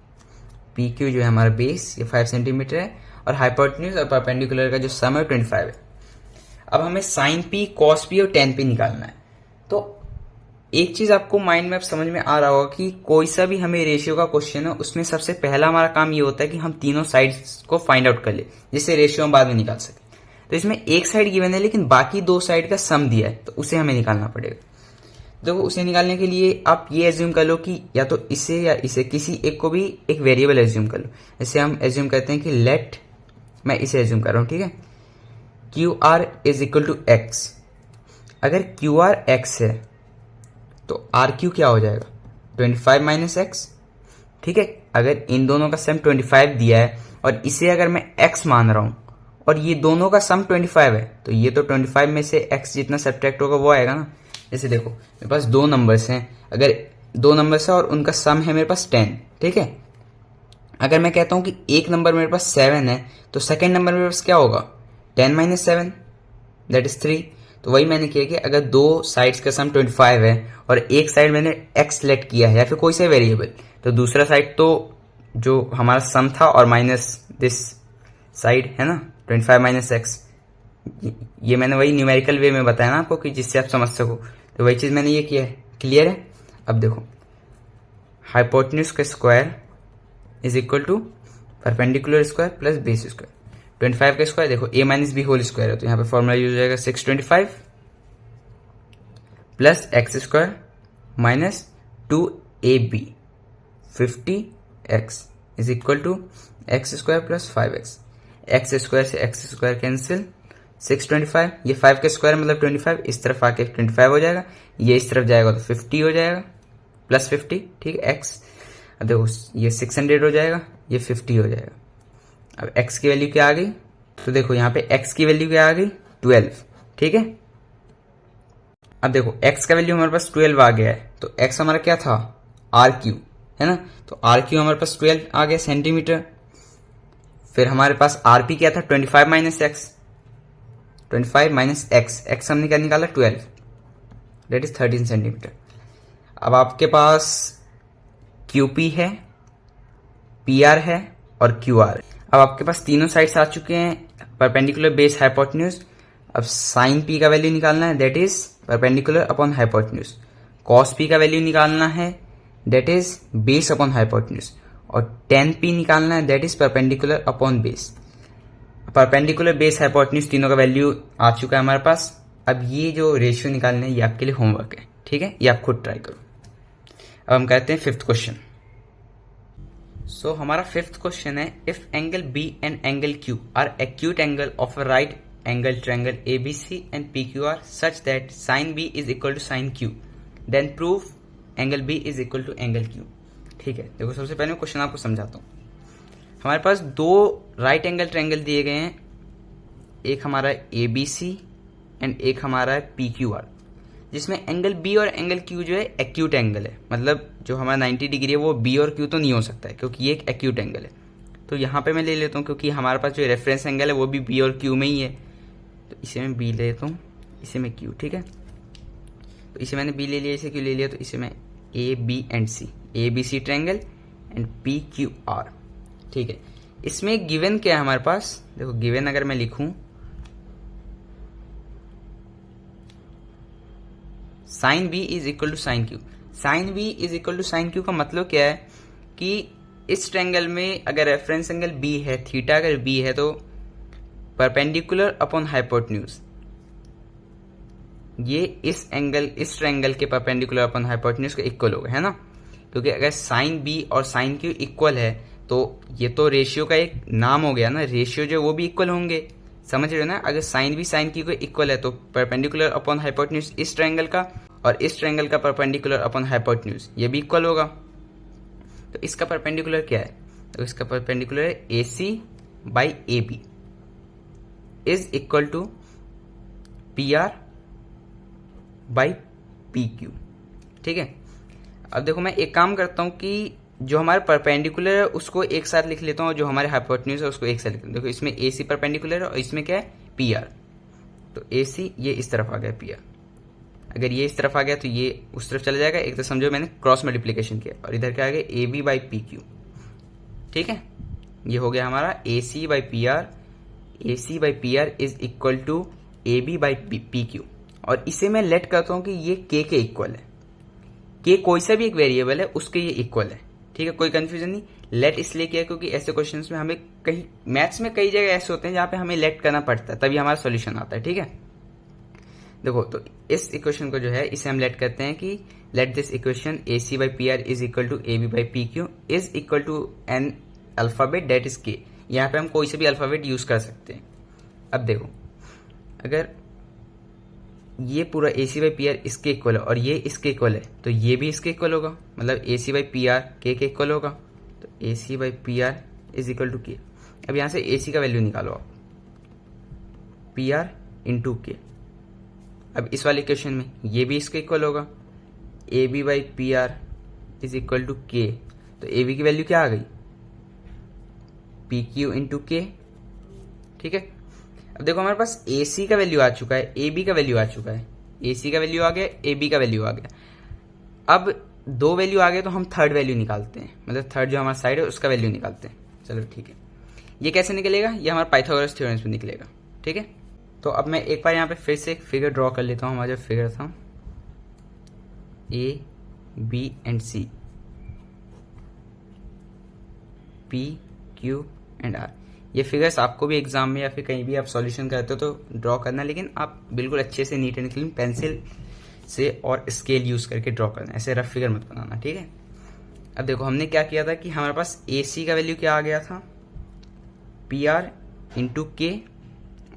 P Q जो है हमारा base, ये 5 centimetre है, और हाइपोटेन्यूज और परपेंडिकुलर का जो सम है 25 है। अब हमें साइन पी कॉस पी और टेन पी निकालना है। तो एक चीज आपको माइंड में अब समझ में आ रहा होगा कि कोई सा भी हमें रेशियो का क्वेश्चन है, उसमें सबसे पहला हमारा काम ये होता है कि हम तीनों साइड्स को फाइंड आउट कर ले, जिससे रेशियो हम बाद में निकाल सके। तो इसमें एक साइड गिवन है, लेकिन बाकी दो साइड का सम दिया है, तो उसे हमें निकालना पड़ेगा। देखो उसे निकालने के लिए आप ये एज्यूम कर लो कि या तो इसे या इसे, किसी एक को भी एक वेरिएबल एज्यूम कर लो। जैसे हम एज्यूम करते हैं कि लेट, मैं इसे एज्यूम कर रहा हूं, ठीक है। Q R is equal to X. अगर क्यू आर एक्स है तो आर क्यू क्या हो जाएगा 25 माइनस एक्स, ठीक है। अगर इन दोनों का सम 25 दिया है और इसे अगर मैं x मान रहा हूं और ये दोनों का सम 25 है, तो ये तो 25 में से x जितना सब्ट्रैक्ट होगा वो आएगा ना। जैसे देखो मेरे पास दो नंबर्स हैं, अगर दो नंबर्स है और उनका सम है मेरे पास 10, ठीक है। अगर मैं कहता हूं कि एक नंबर मेरे पास 7 है, तो सेकेंड नंबर मेरे पास क्या होगा, 10 माइनस 7 दैट इज 3। तो वही मैंने किया कि अगर दो साइड्स का सम 25 है और एक साइड मैंने x सेलेक्ट किया है या फिर कोई सा वेरिएबल, तो दूसरा साइड तो जो हमारा सम था और माइनस दिस साइड है ना 25 माइनस x, ये मैंने वही न्यूमेरिकल वे में बताया ना आपको कि जिससे आप समझ सको, तो वही चीज मैंने ये किया है। क्लियर है। अब देखो हाइपोटेन्यूज का square is equal to perpendicular square plus base square. 25 का स्क्वायर देखो a minus B whole square है, तो यहाँ पे फॉर्मूला यूज हो जाएगा 625 plus X square minus 2ab 50x is equal to X square plus 5x। X square से X square cancel, 625 ये 5 का स्क्वायर मतलब 25, इस तरफ आके 25 हो जाएगा, ये इस तरफ जाएगा तो 50 हो जाएगा प्लस 50, ठीक है x। अब देखो ये 600 हो जाएगा, ये 50 हो जाएगा। अब x की वैल्यू क्या आ गई, तो देखो यहाँ पे x की वैल्यू क्या आ गई 12, ठीक है। अब देखो x का वैल्यू हमारे पास 12 आ गया है, तो x हमारा क्या था r³ है ना, तो r³ हमारे पास 12 आ गया सेंटीमीटर। फिर हमारे पास rp क्या था 25 माइनस एक्स, 25 माइनस एक्स हमने क्या निकाला 12 दैट इज 13 सेंटीमीटर। अब आपके पास QP है, PR है और QR। अब आपके पास तीनों साइड्स आ चुके हैं परपेंडिकुलर बेस हाइपोटेन्यूज। अब साइन P का वैल्यू निकालना है that is perpendicular upon hypotenuse, cos P का वैल्यू निकालना है that is base upon hypotenuse, और tan P निकालना है that is perpendicular upon base. Perpendicular base hypotenuse तीनों का वैल्यू आ चुका है हमारे पास। अब ये जो रेशियो निकालना है ये आपके लिए होमवर्क है, ठीक है, ये आप खुद ट्राई करो। अब हम कहते हैं फिफ्थ क्वेश्चन। सो हमारा फिफ्थ क्वेश्चन है if angle B and angle Q are acute angle of a right angle triangle ABC and PQR such that sine B is equal to sine Q, then prove angle B is equal to angle Q. ठीक है, देखो सबसे पहले मैं question आपको समझाता हूँ। हमारे पास दो राइट एंगल ट्रायंगल दिए गए हैं, एक हमारा ABC एंड एक हमारा है PQR, जिसमें एंगल B और एंगल Q जो है एक्यूट एंगल है, मतलब जो हमारा 90 डिग्री है वो B और Q तो नहीं हो सकता है क्योंकि ये एक एक्यूट एंगल है। तो यहाँ पे मैं ले लेता हूँ क्योंकि हमारे पास जो रेफरेंस एंगल है वो भी B और Q में ही है, तो इसे मैं B ले लेता हूँ, इसे मैं Q, ठीक है। तो इसे मैंने B ले लिया, इसे Q ले लिया, तो इसे मैं AB and C, ABC triangle and PQR, ठीक है। इसमें गिवन क्या है हमारे पास, देखो गिवन अगर मैं लिखूं sine B is equal to sine Q, sine B is equal to sine Q का मतलब क्या है कि इस ट्रायंगल में अगर रेफरेंस एंगल बी है, थीटा अगर बी है, तो परपेंडिकुलर अपॉन हाइपोटेन्यूज ये इस ट्रायंगल के परपेंडिकुलर अपॉन हाइपोटेन्यूज के इक्वल होगा, है ना। क्योंकि अगर साइन बी और साइन क्यू इक्वल है तो ये तो रेशियो का एक नाम हो गया ना, रेशियो जो वो भी इक्वल होंगे, समझ रहे हो ना। अगर साइन बी साइन क्यू को इक्वल है तो परपेंडिकुलर अपॉन हाइपोटेन्यूज इस ट्रायंगल का और इस ट्रायंगल का परपेंडिकुलर अपॉन हाइपोटेन्यूज ये भी इक्वल होगा। तो इसका परपेंडिकुलर क्या है, तो इसका परपेंडिकुलर है AC by AB is equal to PR by PQ, ठीक है। अब देखो मैं एक काम करता हूं कि जो हमारे परपेंडिकुलर है उसको एक साथ लिख लेता हूँ और जो हमारे हाइपोटेन्यूज है उसको एक साथ लिख लेता हूँ। देखो इसमें AC परपेंडिकुलर है और इसमें क्या है PR, तो AC ये इस तरफ आ गया, PR अगर ये इस तरफ आ गया तो ये उस तरफ चला जाएगा, एक तो समझो मैंने क्रॉस मल्टीप्लिकेशन किया, और इधर क्या आ गया AB बाई PQ, ठीक है। ये हो गया हमारा AC by PR, AC by PR is equal to AB by PQ, और इसे मैं लेट करता हूँ कि ये K के इक्वल है, K कोई सा भी एक वेरिएबल है उसके ये इक्वल है, ठीक है, कोई कंफ्यूजन नहीं। लेट इसलिए किया क्योंकि ऐसे क्वेश्चंस में हमें कहीं मैथ्स में कई जगह ऐसे होते हैं जहां पे हमें लेट करना पड़ता है तभी हमारा सॉल्यूशन आता है, ठीक है। देखो तो इस इक्वेशन को जो है इसे हम लेट करते हैं कि let this equation AC by PR is equal to AB by PQ is equal to an alphabet that is K। यहाँ पे हम कोई से भी अल्फाबेट यूज कर सकते हैं। अब देखो अगर ये पूरा AC बाई PR इसके इक्वल है और ये इसके इक्वल है तो ये भी इसके इक्वल होगा, मतलब AC बाई PR K के इक्वल होगा, A C by P R is equal to K. अब यहाँ से ए सी का वैल्यू निकालो आप, पी आर इंटू के। अब इस वाले इक्वेशन में ये भी इसके इक्वल होगा, A B by P R is equal to K. तो ए बी की वैल्यू क्या आ गई, पी क्यू इंटू के। ठीक है, अब देखो हमारे पास ए सी का वैल्यू आ चुका है, ए बी का वैल्यू आ चुका है, ए सी का वैल्यू आ गया, ए बी का वैल्यू आ गया। अब दो वैल्यू आ गए तो हम थर्ड वैल्यू निकालते हैं, मतलब थर्ड जो हमारा साइड है उसका वैल्यू निकालते हैं। चलो ठीक है, ये कैसे निकलेगा, ये हमारा पाइथागोरस थ्योरम से निकलेगा। ठीक है, तो अब मैं एक बार यहाँ पे फिर से एक फिगर ड्रॉ कर लेता हूँ। हमारा जो फिगर था A B and C, P Q and R. ये फिगर्स आपको भी एग्जाम में या फिर कहीं भी आप सॉल्यूशन करते हो तो ड्रॉ करना, लेकिन आप बिल्कुल अच्छे से नीट एंड क्लीन पेंसिल से और स्केल यूज करके ड्रॉ करना, ऐसे रफ फिगर मत बनाना। ठीक है, अब देखो हमने क्या किया था कि हमारे पास ए सी का वैल्यू क्या आ गया था, पी आर इंटू के,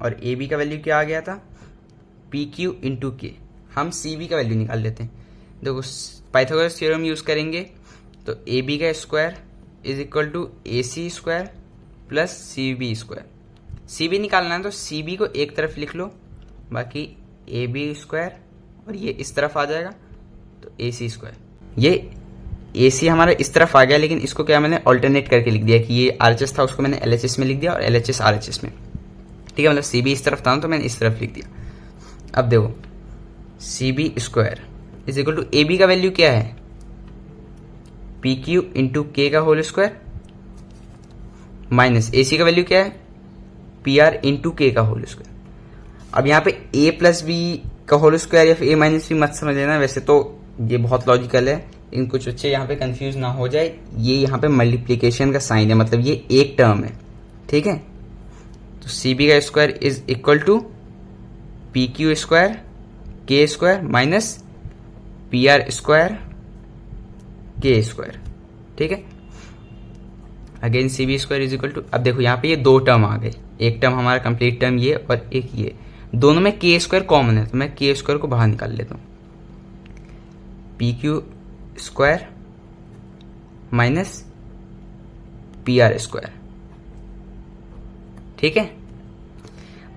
और ए बी का वैल्यू क्या आ गया था, पी क्यू इंटू के। हम सी बी का वैल्यू निकाल लेते हैं। देखो पाइथागोरस थ्योरम यूज करेंगे तो ए बी का square is equal to A C square plus C B square. C B निकालना है तो सी बी को एक तरफ लिख लो, बाकी ए बी स्क्वायर और ये इस तरफ आ जाएगा तो ए सी स्क्वायर। ये ए सी हमारा इस तरफ आ गया, लेकिन इसको क्या मैंने ऑल्टरनेट करके लिख दिया कि ये आर एच एस था उसको मैंने एल एच एस में लिख दिया और L H S R H S में। ठीक है, मतलब सी बी इस तरफ था तो मैंने इस तरफ लिख दिया। अब देखो C B square is equal to A B का वैल्यू क्या है, पी क्यू इंटू के का whole square minus A C का वैल्यू क्या है, पी आर इंटू के का होल स्क्वायर। अब यहाँ पे ए प्लस बी का होल स्क्वायर या फिर ए माइनस बी मत समझ लेना, वैसे तो ये बहुत लॉजिकल है, लेकिन कुछ बच्चे यहाँ पे कंफ्यूज ना हो जाए। ये यहाँ पे मल्टीप्लीकेशन का साइन है, मतलब ये एक टर्म है। ठीक है, तो सी बी का square is equal to P Q square के square minus P R square के स्क्वायर। ठीक है, again C B square is equal to, अब देखो यहाँ पे ये दो टर्म आ गए, एक टर्म हमारा कंप्लीट टर्म ये और एक ये, दोनों में के स्क्वायर कॉमन है तो मैं के स्क्वायर को बाहर निकाल लेता हूँ, P Q square minus P R square. ठीक है,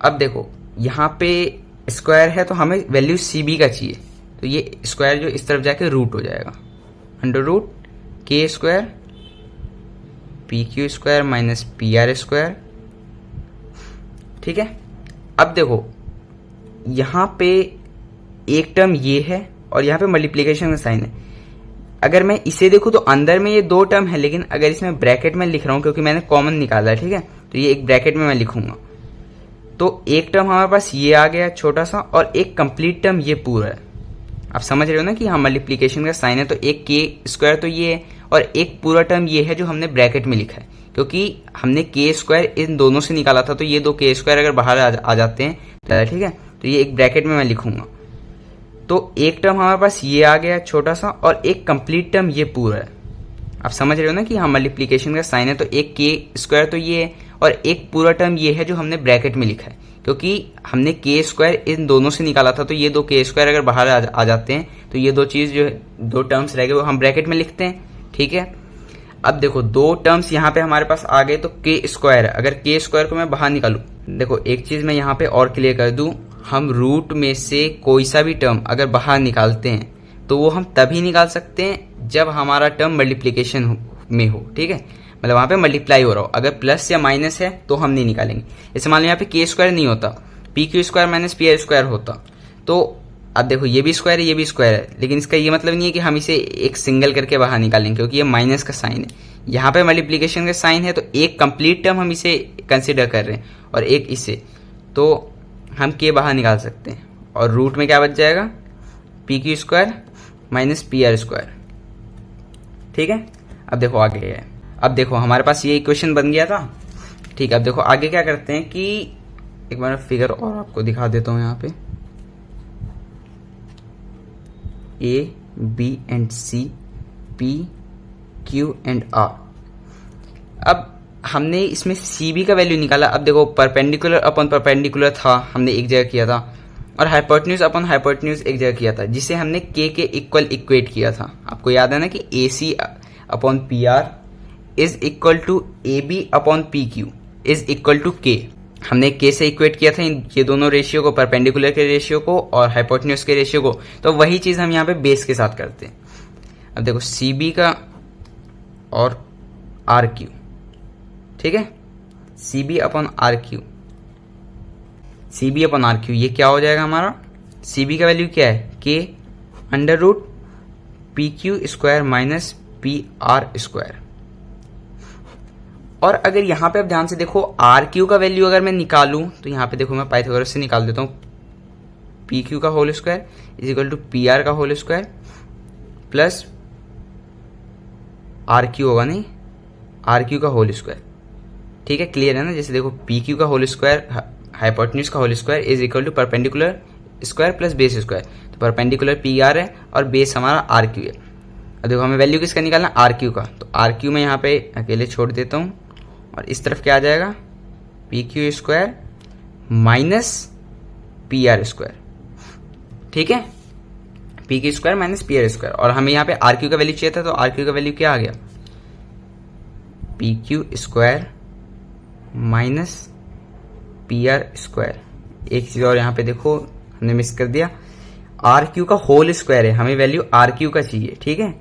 अब देखो यहाँ पे स्क्वायर है तो हमें वैल्यू सी बी का चाहिए, तो ये स्क्वायर जो इस तरफ जाके रूट हो जाएगा, अंडर रूट के square P Q square minus P R square. ठीक है, अब देखो यहाँ पे एक टर्म ये है और यहाँ पे मल्टीप्लिकेशन का साइन है। अगर मैं इसे देखूँ तो अंदर में ये दो टर्म है, लेकिन अगर इसमें ब्रैकेट में लिख रहा हूँ क्योंकि मैंने कॉमन निकाला है, ठीक है, तो ये एक ब्रैकेट में मैं लिखूंगा तो एक टर्म हमारे पास ये आ गया छोटा सा और एक कंप्लीट टर्म ये पूरा है। आप समझ रहे हो ना कि हाँ मल्टीप्लिकेशन का साइन है, तो एक के स्क्वायर तो ये है और एक पूरा टर्म ये है जो हमने ब्रैकेट में लिखा है, क्योंकि हमने के स्क्वायर इन दोनों से निकाला था, तो ये दो के स्क्वायर अगर बाहर आ जाते हैं तो ठीक है, तो ये एक ब्रैकेट में मैं लिखूंगा। तो एक टर्म हमारे पास ये आ गया छोटा सा और एक कंप्लीट टर्म ये पूरा है। आप समझ रहे हो ना कि हाँ मल्टीप्लिकेशन का साइन है, तो एक के स्क्वायर तो ये है और एक पूरा टर्म ये है जो हमने ब्रैकेट में लिखा है, क्योंकि हमने के स्क्वायर इन दोनों से निकाला था, तो ये दो के स्क्वायर अगर बाहर आ जाते हैं तो ये दो चीज जो दो टर्म्स रह गए वो हम ब्रैकेट में लिखते हैं। ठीक है, अब देखो दो टर्म्स यहाँ पे हमारे पास आ गए तो के स्क्वायर है, अगर के स्क्वायर को मैं बाहर निकालू, देखो एक चीज मैं यहाँ पे और क्लियर कर दूं, हम रूट में से कोई सा भी टर्म अगर बाहर निकालते हैं तो वो हम तभी निकाल सकते हैं जब हमारा टर्म मल्टीप्लीकेशन में हो। ठीक है, मतलब वहां पे मल्टीप्लाई हो रहा हो, अगर प्लस या माइनस है तो हम नहीं निकालेंगे। जैसे मान लो यहाँ पे के स्क्वायर नहीं होता, P Q square minus P R square होता, तो अब देखो ये भी स्क्वायर है ये भी स्क्वायर है, लेकिन इसका ये मतलब नहीं है कि हम इसे एक सिंगल करके बाहर निकालेंगे, क्योंकि ये माइनस का साइन है, यहाँ पे मल्टीप्लीकेशन का साइन है, तो एक कंप्लीट टर्म हम इसे कंसिडर कर रहे हैं और एक इसे, तो हम के बाहर निकाल सकते हैं और रूट में क्या बच जाएगा, P Q square minus P R square. ठीक है, अब देखो आगे है, अब देखो हमारे पास ये इक्वेशन बन गया था। ठीक है, अब देखो आगे क्या करते हैं कि एक बार फिगर और आपको दिखा देता हूं, यहाँ पे A B and C, P Q and R. अब हमने इसमें सी बी का वैल्यू निकाला। अब देखो परपेंडिकुलर अपन परपेंडिकुलर था, हमने एक जगह किया था, और हाइपोटेन्यूज अपन हाइपोटेन्यूज एक जगह किया था, जिसे हमने के इक्वल इक्वेट किया था। आपको याद है ना कि A C upon P R is equal to A B upon P Q is equal to K. हमने के से इक्वेट किया था ये दोनों रेशियो को, परपेंडिकुलर के रेशियो को और हाइपोटेन्यूज के रेशियो को, तो वही चीज हम यहाँ पे बेस के साथ करते हैं। अब देखो सी बी का और आर क्यू, ठीक है, C B upon R Q, C B upon R Q, ये क्या हो जाएगा हमारा, सी बी का वैल्यू क्या है, K under root P Q square minus P R square. और अगर यहां पे आप ध्यान से देखो आर क्यू का वैल्यू अगर मैं निकालूं तो यहां पे देखो मैं पाइथागोरस से निकाल देता हूं, पी क्यू का whole square is equal to P R का whole square plus R Q होगा, नहीं आर क्यू का होल स्क्वायर, ठीक है, क्लियर है ना। जैसे देखो पी क्यू का होल स्क्वायर हाइपोटेन्यूज का whole square is equal to perpendicular square plus base square, तो परपेंडिकुलर पी आर है और बेस हमारा आर क्यू है। अब देखो हमें वैल्यू किसका निकालना, आर क्यू का, तो आर क्यू में यहाँ पे अकेले छोड़ देता हूँ और इस तरफ क्या आ जाएगा, P Q square minus P R square, ठीक है, P Q square minus P R square. और हमें यहाँ पे आर क्यू का वैल्यू चाहिए था, तो आर क्यू का वैल्यू क्या आ गया, P Q square minus P R square. एक चीज और यहाँ पे देखो हमने मिस कर दिया, आर क्यू का होल स्क्वायर है, हमें वैल्यू आर क्यू का चाहिए, ठीक है,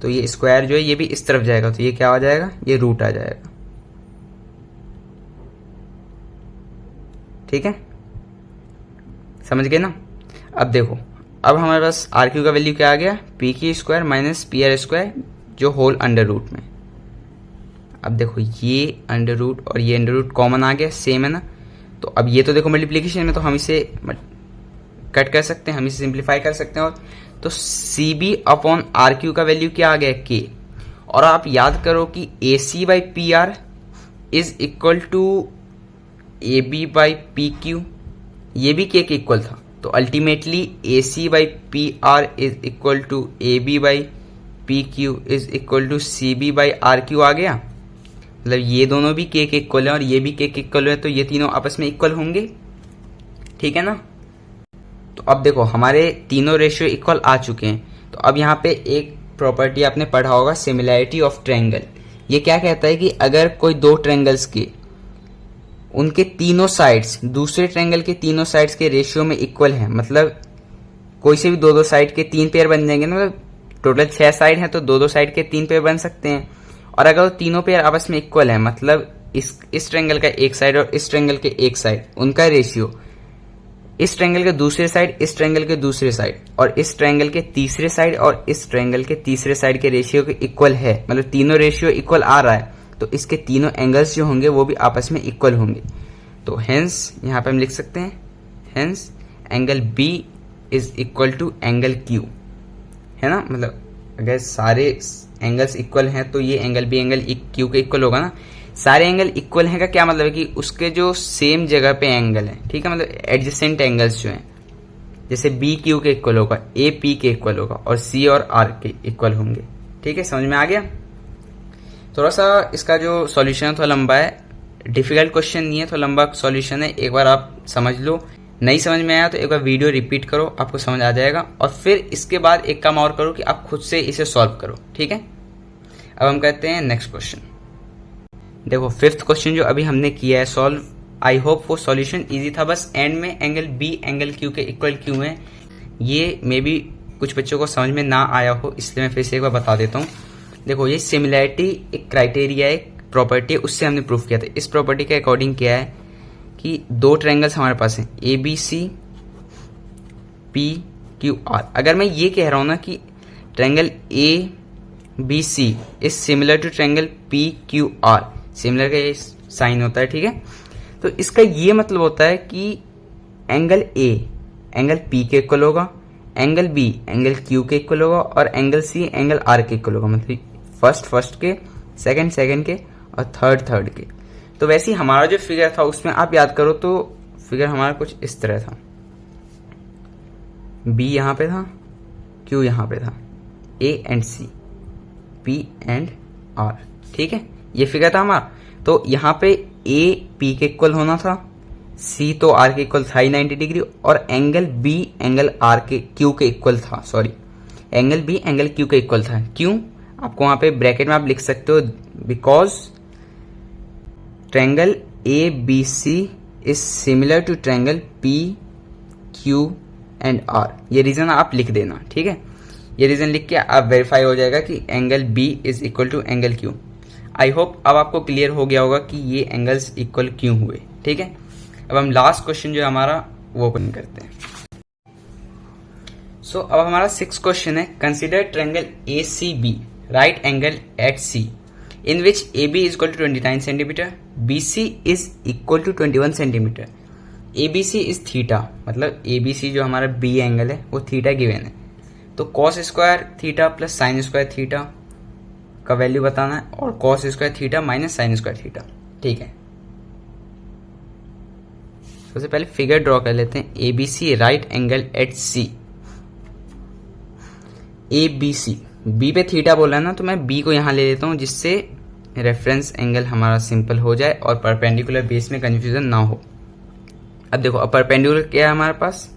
तो ये स्क्वायर जो है ये भी इस तरफ जाएगा, तो ये क्या हो जाएगा, ये रूट आ जाएगा, ठीक है, समझ गए ना। अब देखो अब हमारे पास आर क्यू का वैल्यू क्या आ गया, P Q square minus P R square जो होल अंडर रूट में। अब देखो ये अंडर रूट और ये अंडर रूट कॉमन आ गया, सेम है ना, तो अब ये तो देखो मल्टीप्लीकेशन में तो हम इसे कट कर सकते हैं, हम इसे सिंप्लीफाई कर सकते हैं। और तो C B upon R Q का वैल्यू क्या आ गया, के। और आप याद करो कि A C by P R is equal to A B by P Q, ये भी के इक्वल था, तो ultimately A C by P R is equal to A B by P Q is equal to C B by R Q आ गया। मतलब ये दोनों भी के इक्वल है और ये भी के इक्वल है, तो ये तीनों आपस में इक्वल होंगे, ठीक है ना। तो अब देखो हमारे तीनों रेशियो इक्वल आ चुके हैं। तो अब यहाँ पे एक प्रॉपर्टी आपने पढ़ा होगा, सिमिलैरिटी ऑफ ट्रायंगल। ये क्या कहता है कि अगर कोई दो ट्रायंगल्स के उनके तीनों साइड्स दूसरे ट्रायंगल के तीनों साइड्स के रेशियो में इक्वल है, मतलब कोई से भी दो साइड के 3 पेयर बन जाएंगे ना, मतलब टोटल 6 साइड है तो दो साइड के 3 पेयर बन सकते हैं। और अगर वो तीनों पेयर आपस में इक्वल है, मतलब इस ट्रायंगल का एक साइड और इस ट्रायंगल के एक साइड, उनका रेशियो इस ट्रायंगल के दूसरे साइड, इस ट्रायंगल के दूसरे साइड और इस ट्रायंगल के तीसरे साइड और इस ट्रायंगल के तीसरे साइड के रेशियो के इक्वल है, मतलब तीनों रेशियो इक्वल आ रहा है, तो इसके तीनों एंगल्स जो होंगे वो भी आपस में इक्वल होंगे। तो हेंस यहाँ पे हम लिख सकते हैं, hence angle B is equal to angle Q, है ना। मतलब अगर सारे एंगल्स इक्वल हैं तो ये एंगल बी एंगल क्यू के इक्वल होगा ना। सारे एंगल इक्वल हैं का क्या मतलब है कि उसके जो सेम जगह पे एंगल है, ठीक है, मतलब एडजेसेंट एंगल्स जो हैं, जैसे बी क्यू के इक्वल होगा, ए पी के इक्वल होगा और सी और आर के इक्वल होंगे, ठीक है, समझ में आ गया। थोड़ा सा इसका जो सॉल्यूशन है थोड़ा लंबा है, डिफिकल्ट क्वेश्चन नहीं है, थोड़ा लंबा सॉल्यूशन है, एक बार आप समझ लो। नहीं समझ में आया तो एक बार वीडियो रिपीट करो, आपको समझ आ जाएगा। और फिर इसके बाद एक काम और करो कि आप खुद से इसे सॉल्व करो, ठीक है। अब हम कहते हैं नेक्स्ट क्वेश्चन। देखो 5th क्वेश्चन जो अभी हमने किया है सॉल्व, आई होप वो सॉल्यूशन इजी था, बस एंड में एंगल बी एंगल क्यू के इक्वल क्यों है ये मे बी कुछ बच्चों को समझ में ना आया हो, इसलिए मैं फिर से एक बार बता देता हूँ। देखो ये सिमिलैरिटी एक क्राइटेरिया है, एक प्रॉपर्टी है, उससे हमने प्रूफ किया था। इस प्रॉपर्टी के अकॉर्डिंग क्या है कि दो ट्रायंगल्स हमारे पास हैं, A B C P Q R. अगर मैं ये कह रहा हूं ना कि triangle A B C is similar to triangle P Q R, similar का ये साइन होता है, ठीक है, तो इसका ये मतलब होता है कि एंगल ए एंगल पी के इक्वल होगा, एंगल बी एंगल क्यू के इक्वल होगा और एंगल सी एंगल आर के इक्वल होगा, मतलब फर्स्ट के, सेकंड के और थर्ड के। तो वैसे ही हमारा जो फिगर था उसमें आप याद करो तो फिगर हमारा कुछ इस तरह था, बी यहां पे था, क्यू यहां पे था, A and C, P and R, ठीक है, ये फिगर था हमारा। तो यहाँ पे ए पी के इक्वल होना था, सी तो आर के इक्वल था ही 90 डिग्री, और एंगल बी एंगल आर के क्यू के इक्वल था, sorry angle B angle Q के इक्वल था। क्यों? आपको वहां पे ब्रैकेट में आप लिख सकते हो because triangle A B C is similar to triangle P Q and R. ये रीजन आप लिख देना, ठीक है। ये रीजन लिख के आप वेरीफाई हो जाएगा कि angle B is equal to angle Q. I hope अब आपको क्लियर हो गया होगा कि ये एंगल्स इक्वल क्यों हुए, ठीक है। अब हम लास्ट क्वेश्चन जो हमारा वो ओपन करते हैं। सो अब हमारा 6 क्वेश्चन है, consider triangle A C B right angle at C in which AB is equal to 29 centimeter, BC is equal to 21 centimeter, ABC is theta, मतलब ABC जो हमारा B एंगल है वो थीटा गिवन है। तो cos square theta plus sine square theta का value बताना है और cos square theta minus sign square theta, ठीक है। सबसे पहले फिगर ड्रॉ कर लेते हैं। ABC right angle at C, ABC B पे थीटा बोला है ना, तो मैं बी को यहां ले लेता हूं जिससे रेफरेंस एंगल हमारा सिंपल हो जाए और परपेंडिकुलर बेस में कंफ्यूजन ना हो। अब देखो अब परपेंडिकुलर क्या है हमारे पास,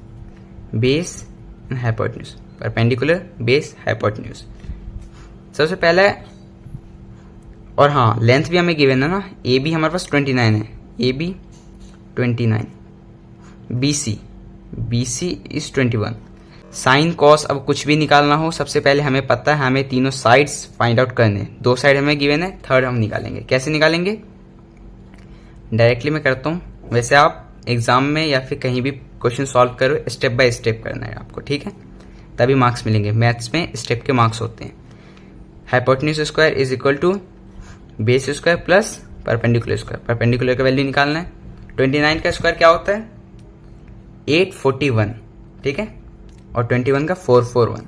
base and hypotenuse, perpendicular base hypotenuse सबसे पहला है। और हाँ लेंथ भी हमें गिवन है ना, ए बी हमारे पास 29 है, A B 29, B C is 21। Sine cos अब कुछ भी निकालना हो सबसे पहले हमें पता है हमें तीनों साइड्स फाइंड आउट करने, 2 साइड हमें गिवन है, थर्ड हम निकालेंगे। कैसे निकालेंगे, डायरेक्टली मैं करता हूँ, वैसे आप एग्जाम में या फिर कहीं भी क्वेश्चन सॉल्व करो स्टेप बाय स्टेप करना है आपको, ठीक है, तभी मार्क्स मिलेंगे। मैथ्स में स्टेप के मार्क्स होते हैं। Hypotenuse square is equal to base square plus perpendicular square, perpendicular का वैल्यू निकालना है। 29 का स्क्वायर क्या होता है 841, ठीक है, और 21 का 441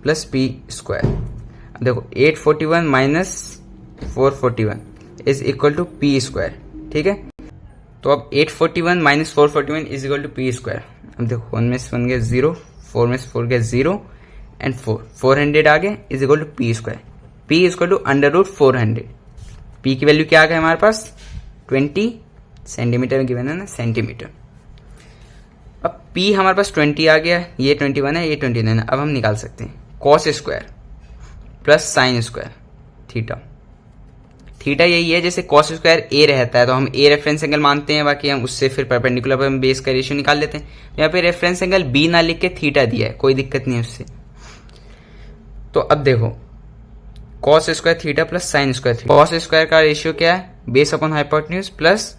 प्लस पी स्क्वायर। अब देखो 841 minus 441 is equal to P square, ठीक है। तो अब 841 minus 441 is equal to P square. अब देखो 1 में से 1 गया 0, 4 में से 4 गया 0 एंड 400 आ गया is equal to P square. P is equal to √400। P की वैल्यू क्या आ गया हमारे पास 20 सेंटीमीटर में गिवन है ना, सेंटीमीटर। अब P हमारे पास 20 आ गया, ये 21 है, ये 29 है। अब हम निकाल सकते हैं cos square plus sine square theta. Theta यही है जैसे cos स्क्वायर A रहता है तो हम A रेफरेंस एंगल मानते हैं, बाकी हम उससे फिर परपेंडिकुलर पर हम बेस का रेशियो निकाल लेते हैं। यहाँ पे रेफरेंस एंगल B ना लिख के थीटा दिया है, कोई दिक्कत नहीं है उससे। तो अब देखो cos square theta plus sine square theta. cos square का रेशियो क्या है, base upon hypotenuse plus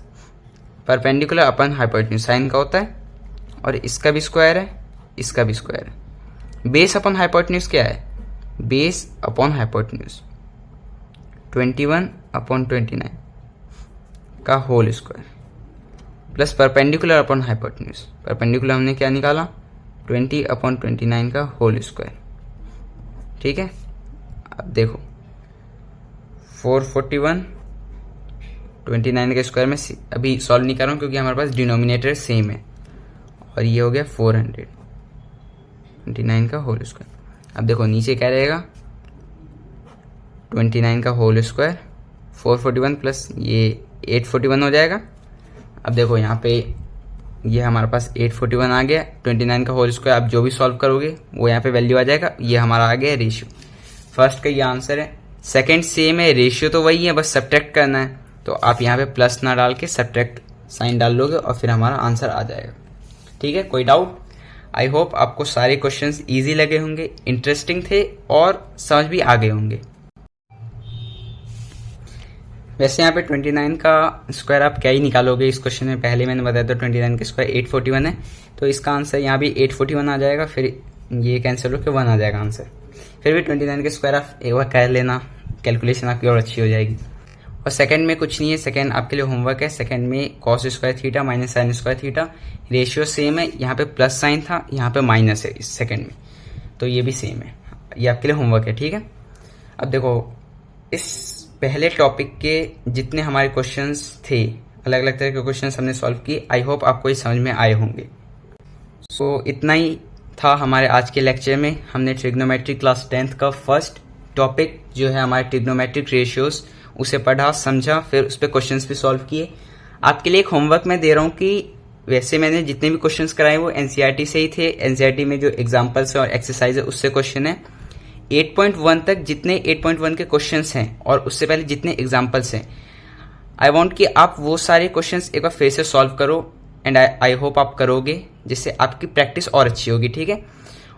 perpendicular upon hypotenuse, sine का होता है, और इसका भी स्क्वायर है, इसका भी स्क्वायर है। बेस अपॉन हाइपोटेन्यूज क्या है, बेस अपॉन हाइपोटेन्यूज 21 अपॉन 29 का whole square plus perpendicular upon hypotenuse, perpendicular हमने क्या निकाला 20 अपॉन 29 का होल स्क्वायर, ठीक है। अब देखो 441 29 के स्क्वायर में अभी सॉल्व नहीं कर रहा हूँ क्योंकि हमारे पास डिनोमिनेटर सेम है, और ये हो गया 400 29 का होल स्क्वायर। अब देखो नीचे क्या रहेगा 29 का होल स्क्वायर 441 प्लस ये 841 हो जाएगा। अब देखो यहाँ पे ये हमारे पास 841 आ गया, 29 का होल स्क्वायर आप जो भी सॉल्व करोगे वो यहाँ पे वैल्यू आ जाएगा। ये हमारा आ गया रेशियो, फर्स्ट का ये आंसर है। सेकंड सेम है, रेशियो तो वही है, बस सब्ट्रैक्ट करना है, तो आप यहाँ पे प्लस ना डाल के सब्ट्रैक्ट साइन डाल लोगे और फिर हमारा आंसर आ जाएगा, ठीक है। कोई डाउट? आई होप आपको सारे क्वेश्चंस इजी लगे होंगे, इंटरेस्टिंग थे और समझ भी आ गए होंगे। वैसे यहाँ पे 29 का स्क्वायर आप क्या ही निकालोगे इस क्वेश्चन में, पहले मैंने बताया था 29 का स्क्वायर 841 है, तो इसका आंसर यहाँ भी 841 आ जाएगा, फिर ये कैंसिल होकर 1 आ जाएगा आंसर। फिर भी 29 के स्क्वायर आप एक बार कर लेना, कैलकुलेशन आपकी और अच्छी हो जाएगी। और सेकंड में कुछ नहीं है, सेकंड आपके लिए होमवर्क है। सेकंड में cos square theta minus sign square theta, ratio same है, यहाँ पे प्लस साइन था, यहाँ पे माइनस है इस सेकंड में, तो ये भी सेम है, ये आपके लिए होमवर्क है, ठीक है। अब देखो इस पहले टॉपिक के जितने हमारे क्वेश्चंस थे, अलग अलग तरह के क्वेश्चंस हमने सॉल्व किए, आई होप आपको ये समझ में आए होंगे। सो इतना ही था हमारे आज के लेक्चर में। हमने ट्रिग्नोमेट्रिक क्लास 10th का फर्स्ट टॉपिक जो है हमारे ट्रिग्नोमेट्रिक रेशियोज उसे पढ़ा, समझा, फिर उस पर क्वेश्चंस भी सॉल्व किए। आपके लिए एक होमवर्क मैं दे रहा हूँ कि वैसे मैंने जितने भी क्वेश्चंस कराए वो एनसीईआरटी से ही थे, एनसीईआरटी में जो एग्जाम्पल्स है और एक्सरसाइज है उससे क्वेश्चन है। 8.1 तक जितने 8.1 के क्वेश्चंस हैं और उससे पहले जितने एग्जाम्पल्स हैं, आई वांट कि आप वो सारे क्वेश्चंस एक बार फिर से सॉल्व करो एंड आई होप आप करोगे, जिससे आपकी प्रैक्टिस और अच्छी होगी, ठीक है।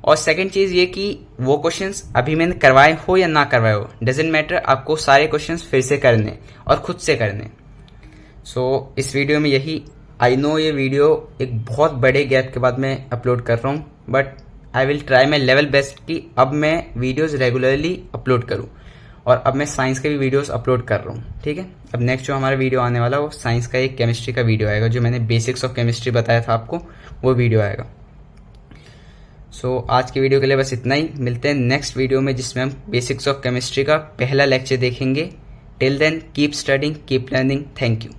और सेकंड चीज़ ये कि वो क्वेश्चंस अभी मैंने करवाए हो या ना करवाए हो, डजेंट मैटर, आपको सारे क्वेश्चंस फिर से करने और खुद से करने। सो इस वीडियो में यही, आई नो ये वीडियो एक बहुत बड़े गैप के बाद मैं अपलोड कर रहा हूँ, but I will try my level best कि अब मैं वीडियोज़ रेगुलरली अपलोड करूँ। और अब मैं साइंस के भी वीडियोस अपलोड कर रहा हूँ, ठीक है। अब नेक्स्ट जो हमारा वीडियो आने वाला वो साइंस का एक केमिस्ट्री का वीडियो आएगा, जो मैंने बेसिक्स ऑफ केमिस्ट्री बताया था आपको, वो वीडियो आएगा। सो आज की वीडियो के लिए बस इतना ही। मिलते हैं नेक्स्ट वीडियो में, जिसमें हम बेसिक्स ऑफ केमिस्ट्री का पहला लेक्चर देखेंगे। Till then keep studying, keep learning. Thank you.